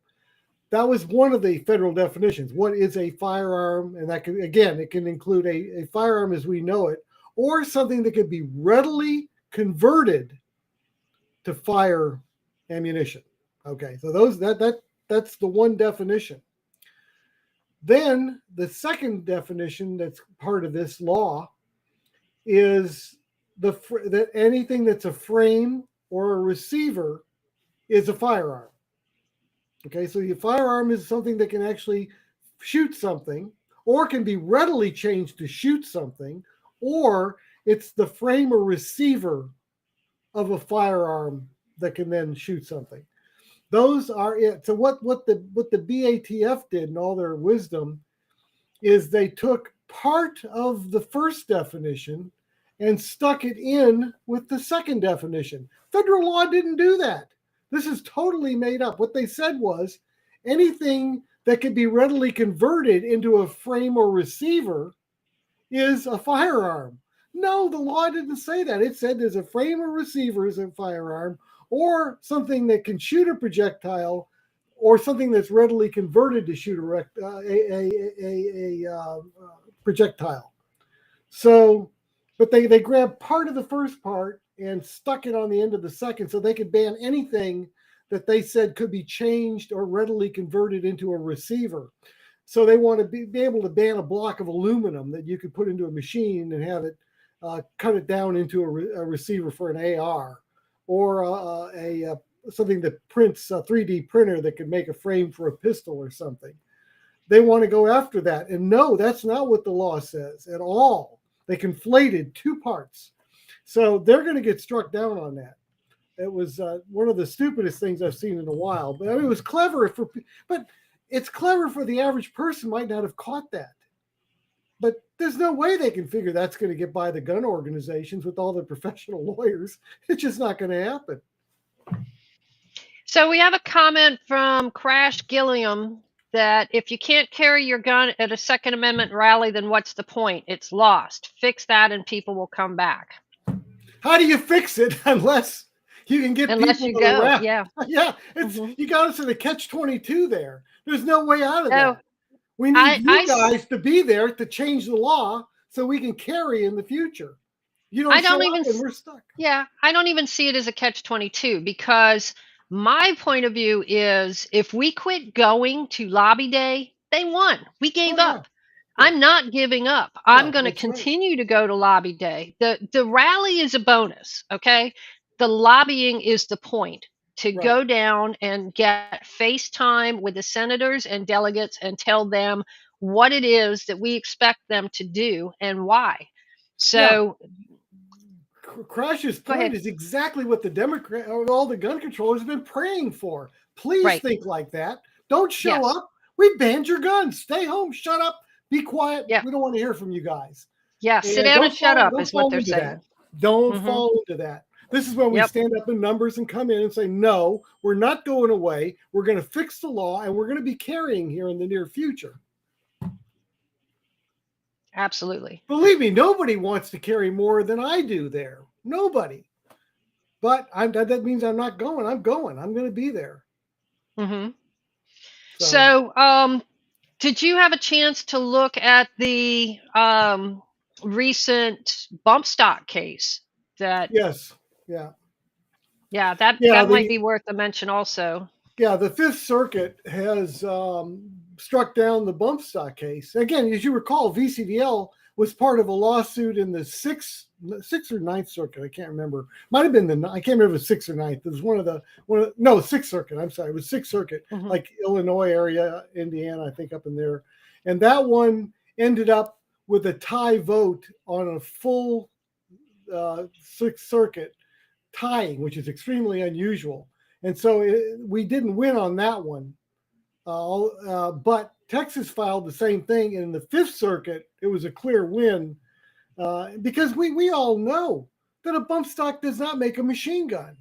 That was one of the federal definitions. What is a firearm? And that can, again, it can include a firearm as we know it, or something that could be readily converted to fire ammunition. Okay, so that's the one definition. Then the second definition that's part of this law is that anything that's a frame or a receiver is a firearm. Okay, so the firearm is something that can actually shoot something, or can be readily changed to shoot something, or it's the frame or receiver of a firearm that can then shoot something. Those are it. So what the BATF did in all their wisdom is they took part of the first definition and stuck it in with the second definition. Federal law didn't do that. This is totally made up. What they said was anything that can be readily converted into a frame or receiver is a firearm. No, the law didn't say that. It said there's a frame or receiver is a firearm, or something that can shoot a projectile, or something that's readily converted to shoot a projectile. So, but they grabbed part of the first part and stuck it on the end of the second, so they could ban anything that they said could be changed or readily converted into a receiver. So they want to be able to ban a block of aluminum that you could put into a machine and have it cut it down into a receiver for an AR, or something that prints a 3D printer that could make a frame for a pistol or something. They want to go after that. And no, that's not what the law says at all. They conflated two parts. So they're going to get struck down on that. It was one of the stupidest things I've seen in a while. But I mean, it was clever but it's clever for the average person might not have caught that. But there's no way they can figure that's going to get by the gun organizations with all their professional lawyers. It's just not going to happen. So we have a comment from Crash Gilliam that if you can't carry your gun at a Second Amendment rally, then what's the point? It's lost. Fix that and people will come back. How do you fix it unless you can get Unless people you to go, the rally? yeah. Yeah, you got us in a catch-22 there. There's no way out of that. We need I guys to be there to change the law so we can carry in the future. You don't show up and we're stuck. Yeah, I don't even see it as a catch-22, because my point of view is if we quit going to lobby day, they won. We gave up. Yeah. I'm not giving up. I'm going to continue to go to lobby day. The rally is a bonus, okay? The lobbying is the point, to go down and get FaceTime with the senators and delegates and tell them what it is that we expect them to do and why. So Crash's point is exactly what the Democrat or all the gun controllers have been praying for. Please think like that. Don't show up. We banned your guns. Stay home. Shut up. Be quiet. We don't want to hear from you guys. Yeah, sit down and shut up is what they're saying. Don't fall into that. This is when we stand up in numbers and come in and say, no, we're not going away. We're going to fix the law, and we're going to be carrying here in the near future. Absolutely. Believe me, nobody wants to carry more than I do there. Nobody. But that means I'm not going. I'm going. I'm going to be there. Mm-hmm. So Did you have a chance to look at the recent bump stock case? That Yes. Yeah. yeah, that Yeah. that might be worth a mention also. The Fifth Circuit has struck down the bump stock case. Again, as you recall, VCDL was part of a lawsuit in the sixth or ninth circuit. I can't remember. Might have been I can't remember if it was sixth or ninth. It was no, Sixth Circuit. I'm sorry, it was Sixth Circuit, Mhm. like Illinois area, Indiana, I think up in there. And that one ended up with a tie vote on a full Sixth Circuit tying, which is extremely unusual. And so we didn't win on that one. But Texas filed the same thing. And in the Fifth Circuit, it was a clear win because we all know that a bump stock does not make a machine gun.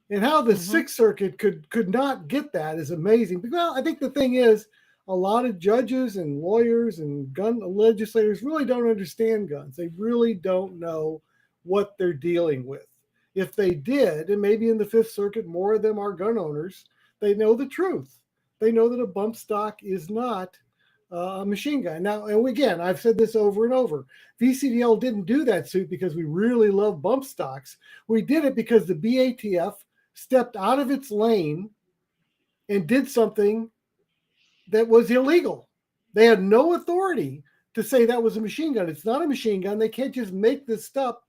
And how the Sixth Circuit could not get that is amazing. Well, I think the thing is, a lot of judges and lawyers and gun legislators really don't understand guns. They really don't know what they're dealing with. If they did, and maybe in the Fifth Circuit, more of them are gun owners, they know the truth. They know that a bump stock is not a machine gun. Now, and again, I've said this over and over. VCDL didn't do that suit because we really love bump stocks. We did it because the BATF stepped out of its lane and did something that was illegal. They had no authority to say that was a machine gun. It's not a machine gun. They can't just make this stuff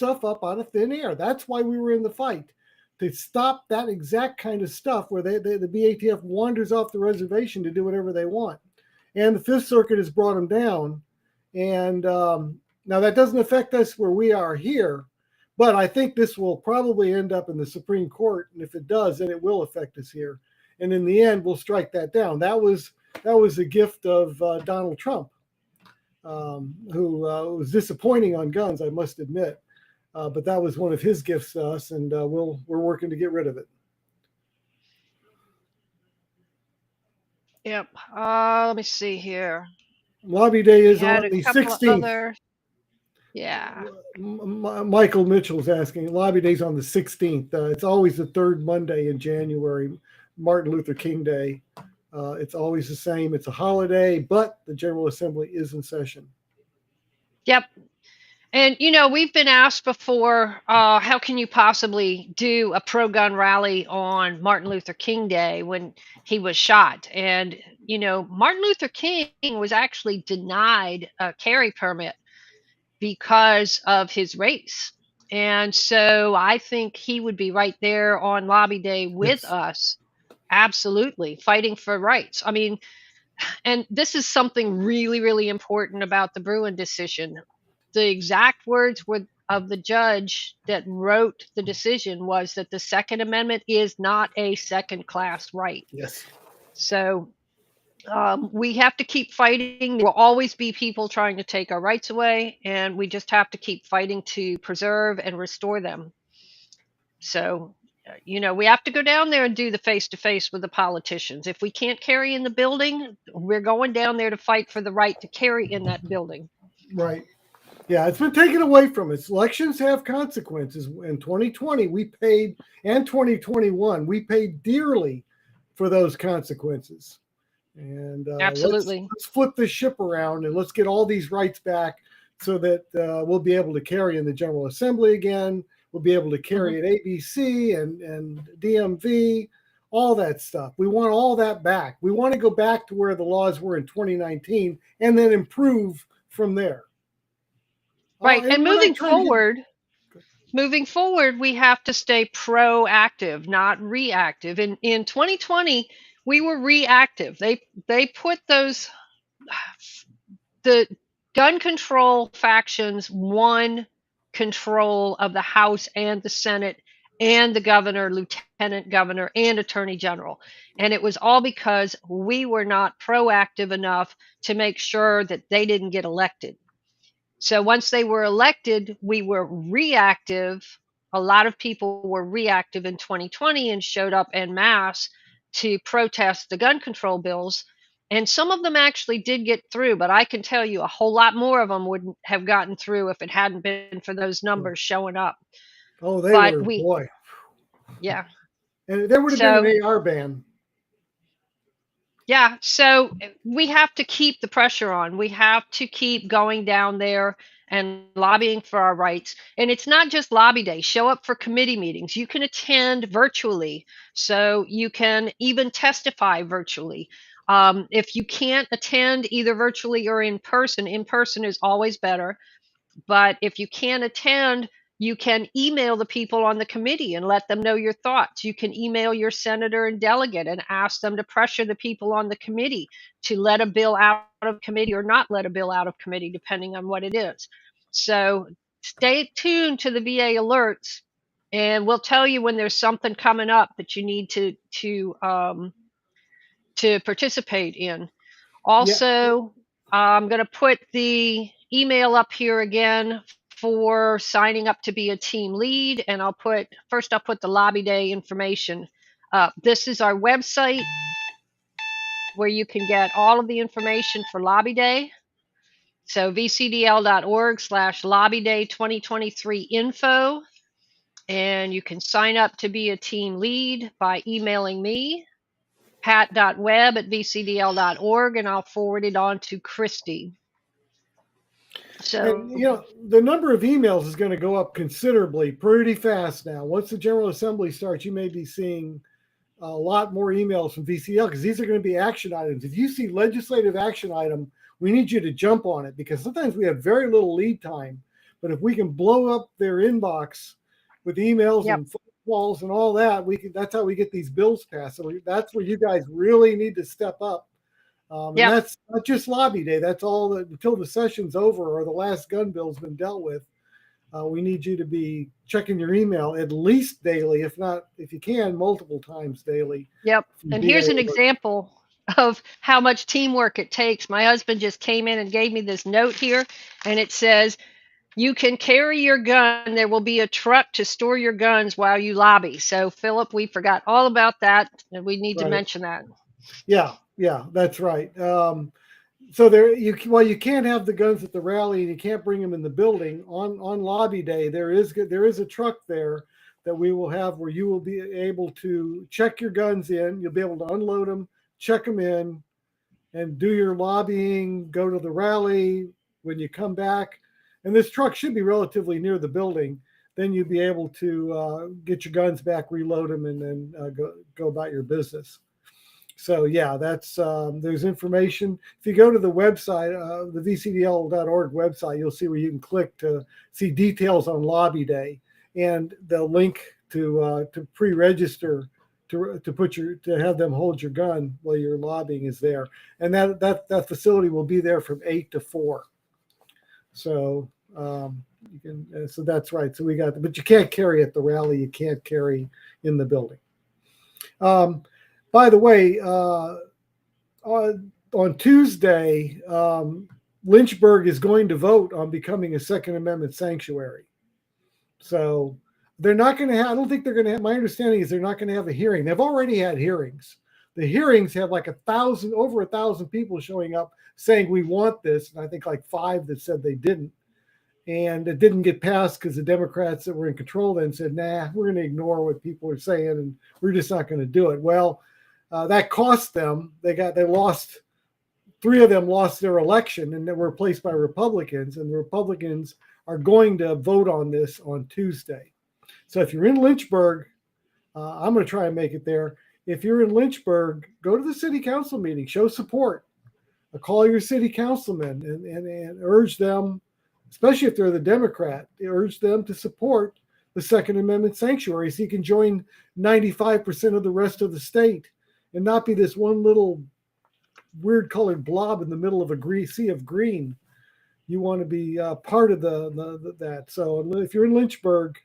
up out of thin air. That's why we were in the fight, to stop that exact kind of stuff where the BATF wanders off the reservation to do whatever they want. And the Fifth Circuit has brought them down. And now that doesn't affect us where we are here, but I think this will probably end up in the Supreme Court. And if it does, then it will affect us here. And in the end, we'll strike that down. That was a gift of Donald Trump, who was disappointing on guns, I must admit. But that was one of his gifts to us, and we're working to get rid of it. Yep. Let me see here. Lobby Day is We had on a the couple of 16th. other. Yeah. Michael Mitchell's asking. Lobby Day's on the 16th. It's always the third Monday in January, Martin Luther King Day. It's always the same. It's a holiday, but the General Assembly is in session. Yep. And we've been asked before, how can you possibly do a pro-gun rally on Martin Luther King Day when he was shot? And Martin Luther King was actually denied a carry permit because of his race. And so I think he would be right there on Lobby Day with Yes. us, absolutely fighting for rights. I mean, and this is something really, really important about the Bruin decision. The exact words of the judge that wrote the decision was that the Second Amendment is not a second-class right. Yes. So we have to keep fighting. There will always be people trying to take our rights away, and we just have to keep fighting to preserve and restore them. So, we have to go down there and do the face-to-face with the politicians. If we can't carry in the building, we're going down there to fight for the right to carry in that building. Right. Yeah, it's been taken away from us. Elections have consequences. In 2020, we paid, and 2021, we paid dearly for those consequences. And Absolutely. let's flip this ship around and let's get all these rights back so that we'll be able to carry in the General Assembly again. We'll be able to carry at ABC and DMV, all that stuff. We want all that back. We want to go back to where the laws were in 2019 and then improve from there. Right. And moving forward, we have to stay proactive, not reactive. In 2020, we were reactive. They put the gun control factions won control of the House and the Senate and the governor, lieutenant governor, and attorney general. And it was all because we were not proactive enough to make sure that they didn't get elected. So once they were elected, we were reactive. A lot of people were reactive in 2020 and showed up en masse to protest the gun control bills. And some of them actually did get through, but I can tell you a whole lot more of them wouldn't have gotten through if it hadn't been for those numbers showing up. Oh, boy. Yeah. And there would have been an AR ban. Yeah, so we have to keep the pressure on. We have to keep going down there and lobbying for our rights. And it's not just lobby day. Show up for committee meetings. You can attend virtually, so you can even testify virtually. If you can't attend either virtually or in person is always better. But if you can't attend, you can email the people on the committee and let them know your thoughts. You can email your senator and delegate and ask them to pressure the people on the committee to let a bill out of committee or not let a bill out of committee, depending on what it is. So stay tuned to the VA alerts, and we'll tell you when there's something coming up that you need to participate in. Yeah. Also, I'm going to put the email up here again for signing up to be a team lead, and I'll put the lobby day information. This is our website where you can get all of the information for lobby day. So vcdl.org/lobby day 2023 info, and you can sign up to be a team lead by emailing me, pat.webb@vcdl.org, and I'll forward it on to Christy. So, And the number of emails is going to go up considerably, pretty fast now. Once the General Assembly starts, you may be seeing a lot more emails from VCL because these are going to be action items. If you see legislative action item, we need you to jump on it because sometimes we have very little lead time. But if we can blow up their inbox with emails yep, and phone calls and all that, that's how we get these bills passed. So that's where you guys really need to step up. And yep, that's not just lobby day. That's all until the session's over or the last gun bill's been dealt with. We need you to be checking your email at least daily, if you can, multiple times daily. yep. And here's an VA. example of how much teamwork it takes. My husband just came in and gave me this note here, and it says, "You can carry your gun. There will be a truck to store your guns while you lobby." So, Philip, we forgot all about that, and we need to Right. mention that. Yeah, that's right. So you can't have the guns at the rally and you can't bring them in the building on lobby day. There is a truck there that we will have where you will be able to check your guns in. You'll be able to unload them, check them in, and do your lobbying. Go to the rally when you come back, and this truck should be relatively near the building. Then you'll be able to get your guns back, reload them, and then go about your business. So yeah, that's there's information. If you go to the website, the vcdl.org website, you'll see where you can click to see details on lobby day, and the link to pre-register to have them hold your gun while you're lobbying is there, and that facility will be there from 8 to 4. So you can. So that's right. So we got, but you can't carry at the rally. You can't carry in the building. By the way, on Tuesday, Lynchburg is going to vote on becoming a Second Amendment sanctuary. So they're not going to have, I don't think they're going to have, my understanding is they're not going to have a hearing. They've already had hearings. The hearings have like over 1,000 people showing up saying we want this. And I think like 5 that said they didn't. And it didn't get passed because the Democrats that were in control then said, nah, we're going to ignore what people are saying and we're just not going to do it. Well, that cost them. They lost. 3 of them lost their election and they were replaced by Republicans. And the Republicans are going to vote on this on Tuesday. So if you're in Lynchburg, I'm going to try and make it there. If you're in Lynchburg, go to the city council meeting, show support, call your city councilman and urge them, especially if they're the Democrat, urge them to support the Second Amendment sanctuary so you can join 95% of the rest of the state and not be this one little weird colored blob in the middle of a sea of green. You want to be part of that. So if you're in Lynchburg,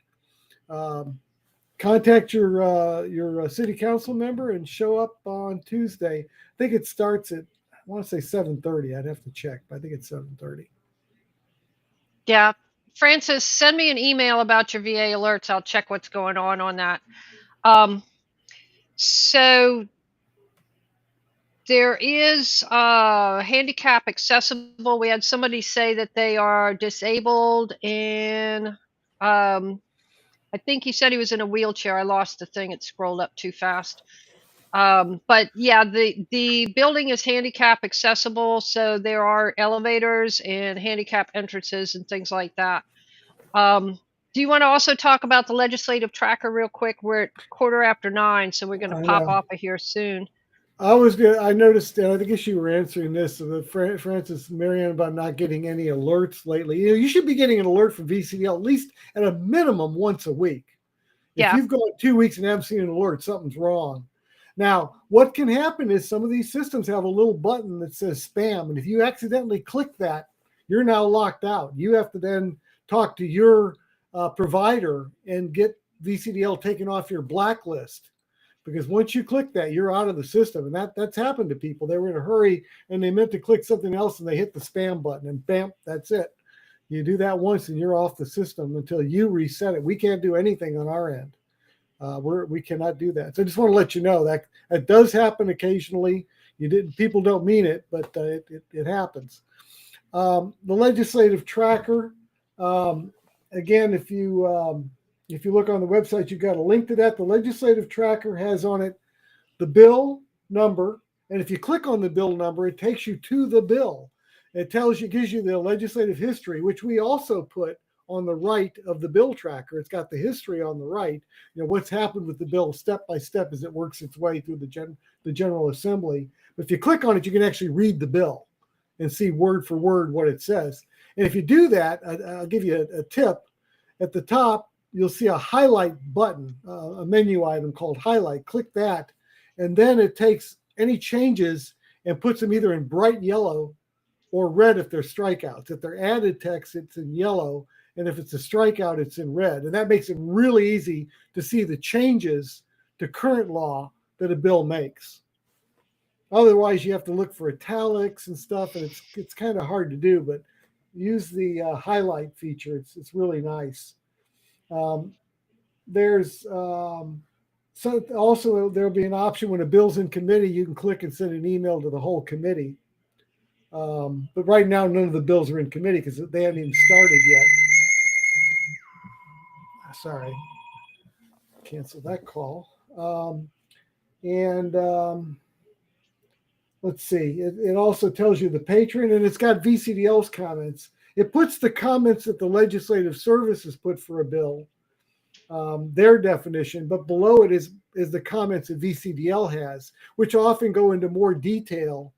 contact your city council member and show up on Tuesday. I think it starts at, I want to say 7:30. I'd have to check, but I think it's 7:30. Yeah. Francis, send me an email about your VA alerts. I'll check what's going on that. So there is handicap accessible. We had somebody say that they are disabled and I think he said he was in a wheelchair. I lost the thing. It scrolled up too fast. But yeah, the building is handicap accessible, so there are elevators and handicap entrances and things like that. Do you want to also talk about the legislative tracker real quick? We're at 9:15, so we're going to I pop know. off of here soon. I noticed, and I guess you were answering this, Francis Marianne, about not getting any alerts lately. You should be getting an alert from VCDL at least at a minimum once a week. If Yeah. you've gone 2 weeks and haven't seen an alert, something's wrong. Now, what can happen is some of these systems have a little button that says spam. And if you accidentally click that, you're now locked out. You have to then talk to your provider and get VCDL taken off your blacklist. Because once you click that, you're out of the system. And that's happened to people. They were in a hurry and they meant to click something else and they hit the spam button and bam, that's it. You do that once and you're off the system until you reset it. We can't do anything on our end. We cannot do that. So I just want to let you know that it does happen occasionally. People don't mean it, but it happens. The legislative tracker, again, if you look on the website, you've got a link to that. The legislative tracker has on it the bill number, and if you click on the bill number, it takes you to the bill. It gives you the legislative history, which we also put on the right of the bill tracker. It's got the history on the right, what's happened with the bill step by step as it works its way through the General Assembly. But if you click on it, you can actually read the bill and see word for word what it says. And if you do that, I'll give you a tip. At the top, you'll see a highlight button, a menu item called highlight. Click that, and then it takes any changes and puts them either in bright yellow or red if they're strikeouts. If they're added text, it's in yellow. And if it's a strikeout, it's in red. And that makes it really easy to see the changes to current law that a bill makes. Otherwise, you have to look for italics and stuff, and it's kind of hard to do, but use the highlight feature. It's really nice. There's so also there'll be an option when a bill's in committee, you can click and send an email to the whole committee. But right now, none of the bills are in committee because they haven't even started yet. Sorry, cancel that call. Let's see. It also tells you the patron, and it's got VCDL's comments. It puts the comments that the legislative services put for a bill, their definition, but below it is the comments that VCDL has, which often go into more detail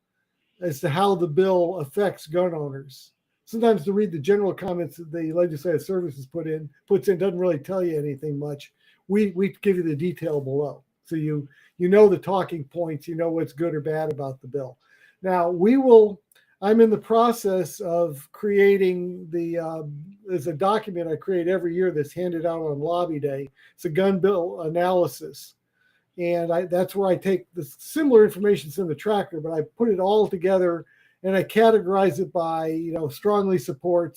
as to how the bill affects gun owners. Sometimes to read the general comments that the legislative services puts in doesn't really tell you anything much. We give you the detail below, so you know the talking points, you know what's good or bad about the bill. Now I'm in the process of creating there's a document I create every year that's handed out on Lobby Day. It's a gun bill analysis. And that's where I take the similar information in the tracker, but I put it all together and I categorize it by, strongly support,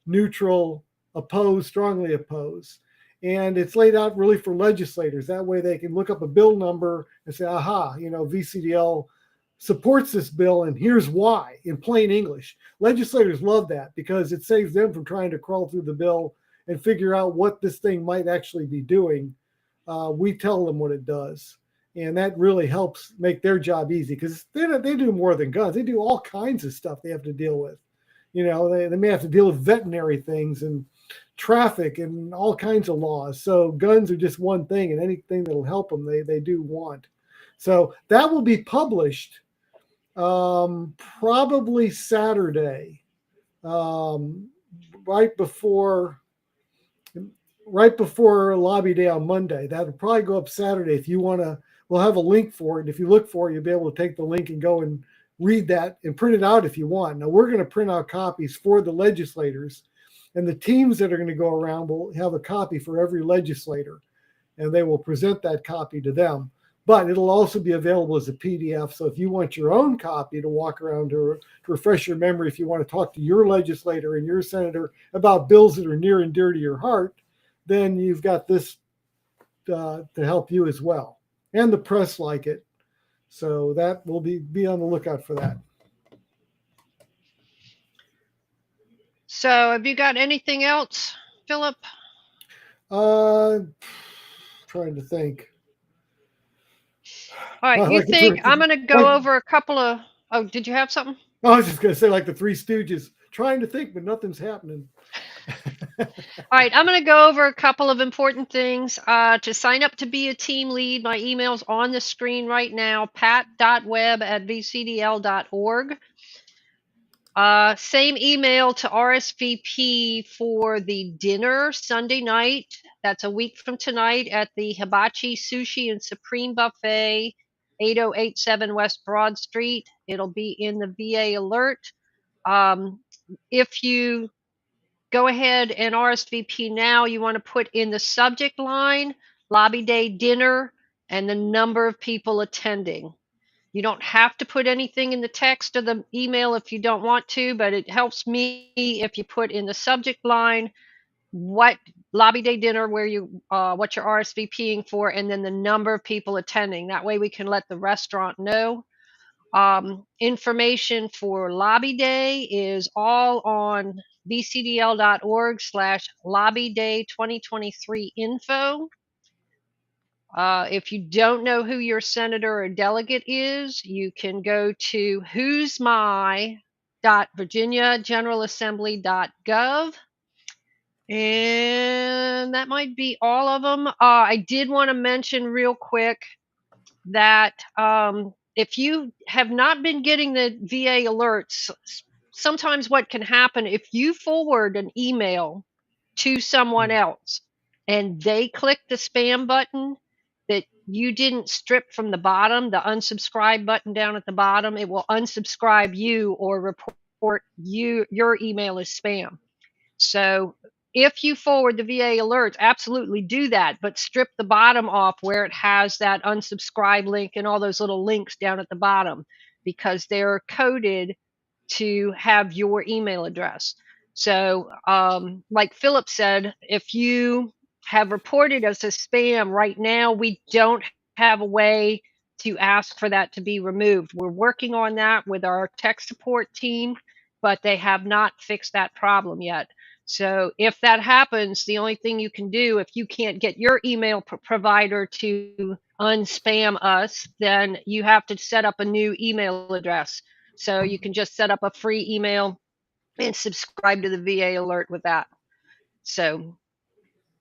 neutral, oppose, strongly oppose. And it's laid out really for legislators. That way they can look up a bill number and say, aha, VCDL supports this bill and here's why, in plain English. Legislators love that because it saves them from trying to crawl through the bill and figure out what this thing might actually be doing. We tell them what it does, and that really helps make their job easy because they do more than guns. They do all kinds of stuff they have to deal with. They may have to deal with veterinary things and traffic and all kinds of laws. So guns are just one thing, and anything that'll help them, they do want. So that will be published probably Saturday, right before Lobby Day on Monday. That'll probably go up Saturday. If you want to, we'll have a link for it. And if you look for it, you'll be able to take the link and go and read that and print it out if you want. Now, we're going to print out copies for the legislators, and the teams that are going to go around will have a copy for every legislator, and they will present that copy to them. But it'll also be available as a PDF. So if you want your own copy to walk around to refresh your memory, if you want to talk to your legislator and your senator about bills that are near and dear to your heart, then you've got this to help you as well. And the press like it. So that will be on the lookout for that. So have you got anything else, Philip? Trying to think. All right, you Like think I'm going to go like, over a couple of? Oh, did you have something? I was just going to say, like the Three Stooges, trying to think, but nothing's happening. All right, I'm going to go over a couple of important things. To sign up to be a team lead, my email's on the screen right now, pat.webb@vcdl.org. Same email to RSVP for the dinner Sunday night. That's a week from tonight at the Hibachi Sushi and Supreme Buffet, 8087 West Broad Street. It'll be in the VA alert. If you go ahead and RSVP now, you want to put in the subject line Lobby Day Dinner and the number of people attending. You don't have to put anything in the text of the email if you don't want to, but it helps me if you put in the subject line what Lobby Day Dinner, where you what you're RSVPing for, and then the number of people attending. That way we can let the restaurant know. Information for Lobby Day is all on bcdl.org/Lobby Day 2023 info. If you don't know who your senator or delegate is, you can go to who'smy.virginiageneralassembly.gov. And that might be all of them. I did want to mention real quick that if you have not been getting the VA alerts, sometimes what can happen if you forward an email to someone else and they click the spam button that you didn't strip from the bottom, the unsubscribe button down at the bottom, it will unsubscribe you or report your email as spam. So if you forward the VA alerts, absolutely do that, but strip the bottom off where it has that unsubscribe link and all those little links down at the bottom, because they're coded to have your email address. So, like Philip said, if you have reported as a spam right now, we don't have a way to ask for that to be removed. We're working on that with our tech support team, but they have not fixed that problem yet. So if that happens, the only thing you can do, if you can't get your email provider to unspam us, then you have to set up a new email address. So you can just set up a free email and subscribe to the VA alert with that. So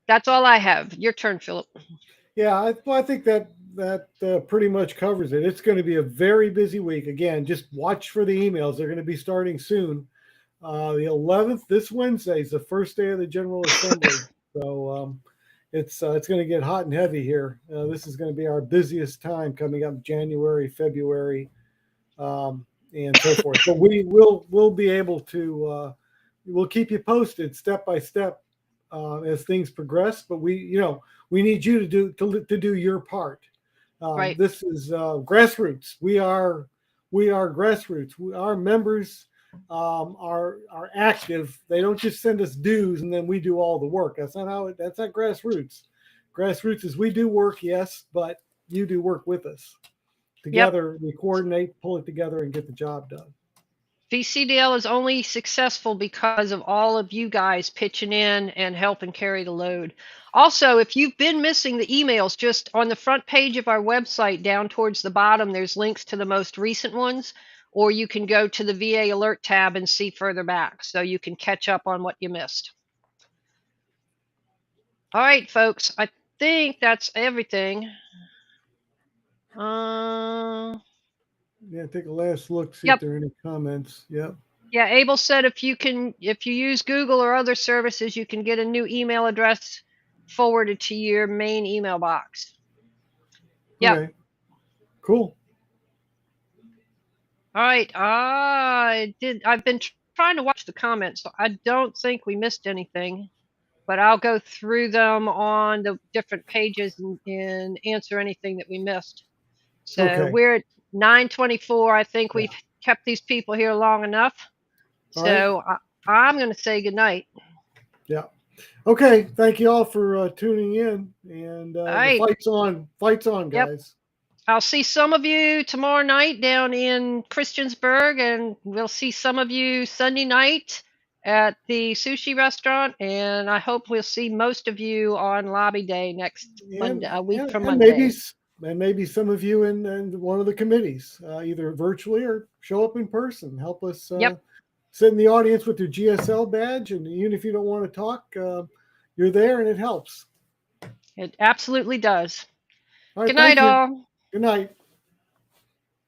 that's all I have. Your turn, Philip. Yeah, I think that pretty much covers it. It's going to be a very busy week. Again, just watch for the emails. They're going to be starting soon. The 11th, this Wednesday, is the first day of the General Assembly. So it's going to get hot and heavy here. This is going to be our busiest time coming up January, February, and so forth. But we'll be able to we'll keep you posted step by step as things progress. But we need you to do your part. Right. This is Grassroots. We are Grassroots. Our members are active. They don't just send us dues and then we do all the work. That's not Grassroots. Grassroots is we do work, yes, but you do work with us. Together, we coordinate, pull it together, and get the job done. VCDL is only successful because of all of you guys pitching in and helping carry the load. Also, if you've been missing the emails, just on the front page of our website, down towards the bottom, there's links to the most recent ones, or you can go to the VA Alert tab and see further back, so you can catch up on what you missed. All right, folks, I think that's everything. Yeah, take a last look, see if there are any comments. Yep. Yeah, Abel said if you use Google or other services, you can get a new email address forwarded to your main email box. Yeah. Okay. Cool. All right. I've been trying to watch the comments, so I don't think we missed anything, but I'll go through them on the different pages and answer anything that we missed. So Okay. we're at 9:24. I think we've kept these people here long enough. So I'm going to say good night. Yeah. Okay. Thank you all for tuning in. And the fight's on, guys. Yep. I'll see some of you tomorrow night down in Christiansburg, and we'll see some of you Sunday night at the sushi restaurant. And I hope we'll see most of you on Lobby Day next Monday, a week from Monday. and maybe some of you in one of the committees, either virtually or show up in person. Help us Yep. sit in the audience with your GSL badge, and even if you don't want to talk, you're there and it helps. It absolutely does. All right, Good night, thank you. all. Good night.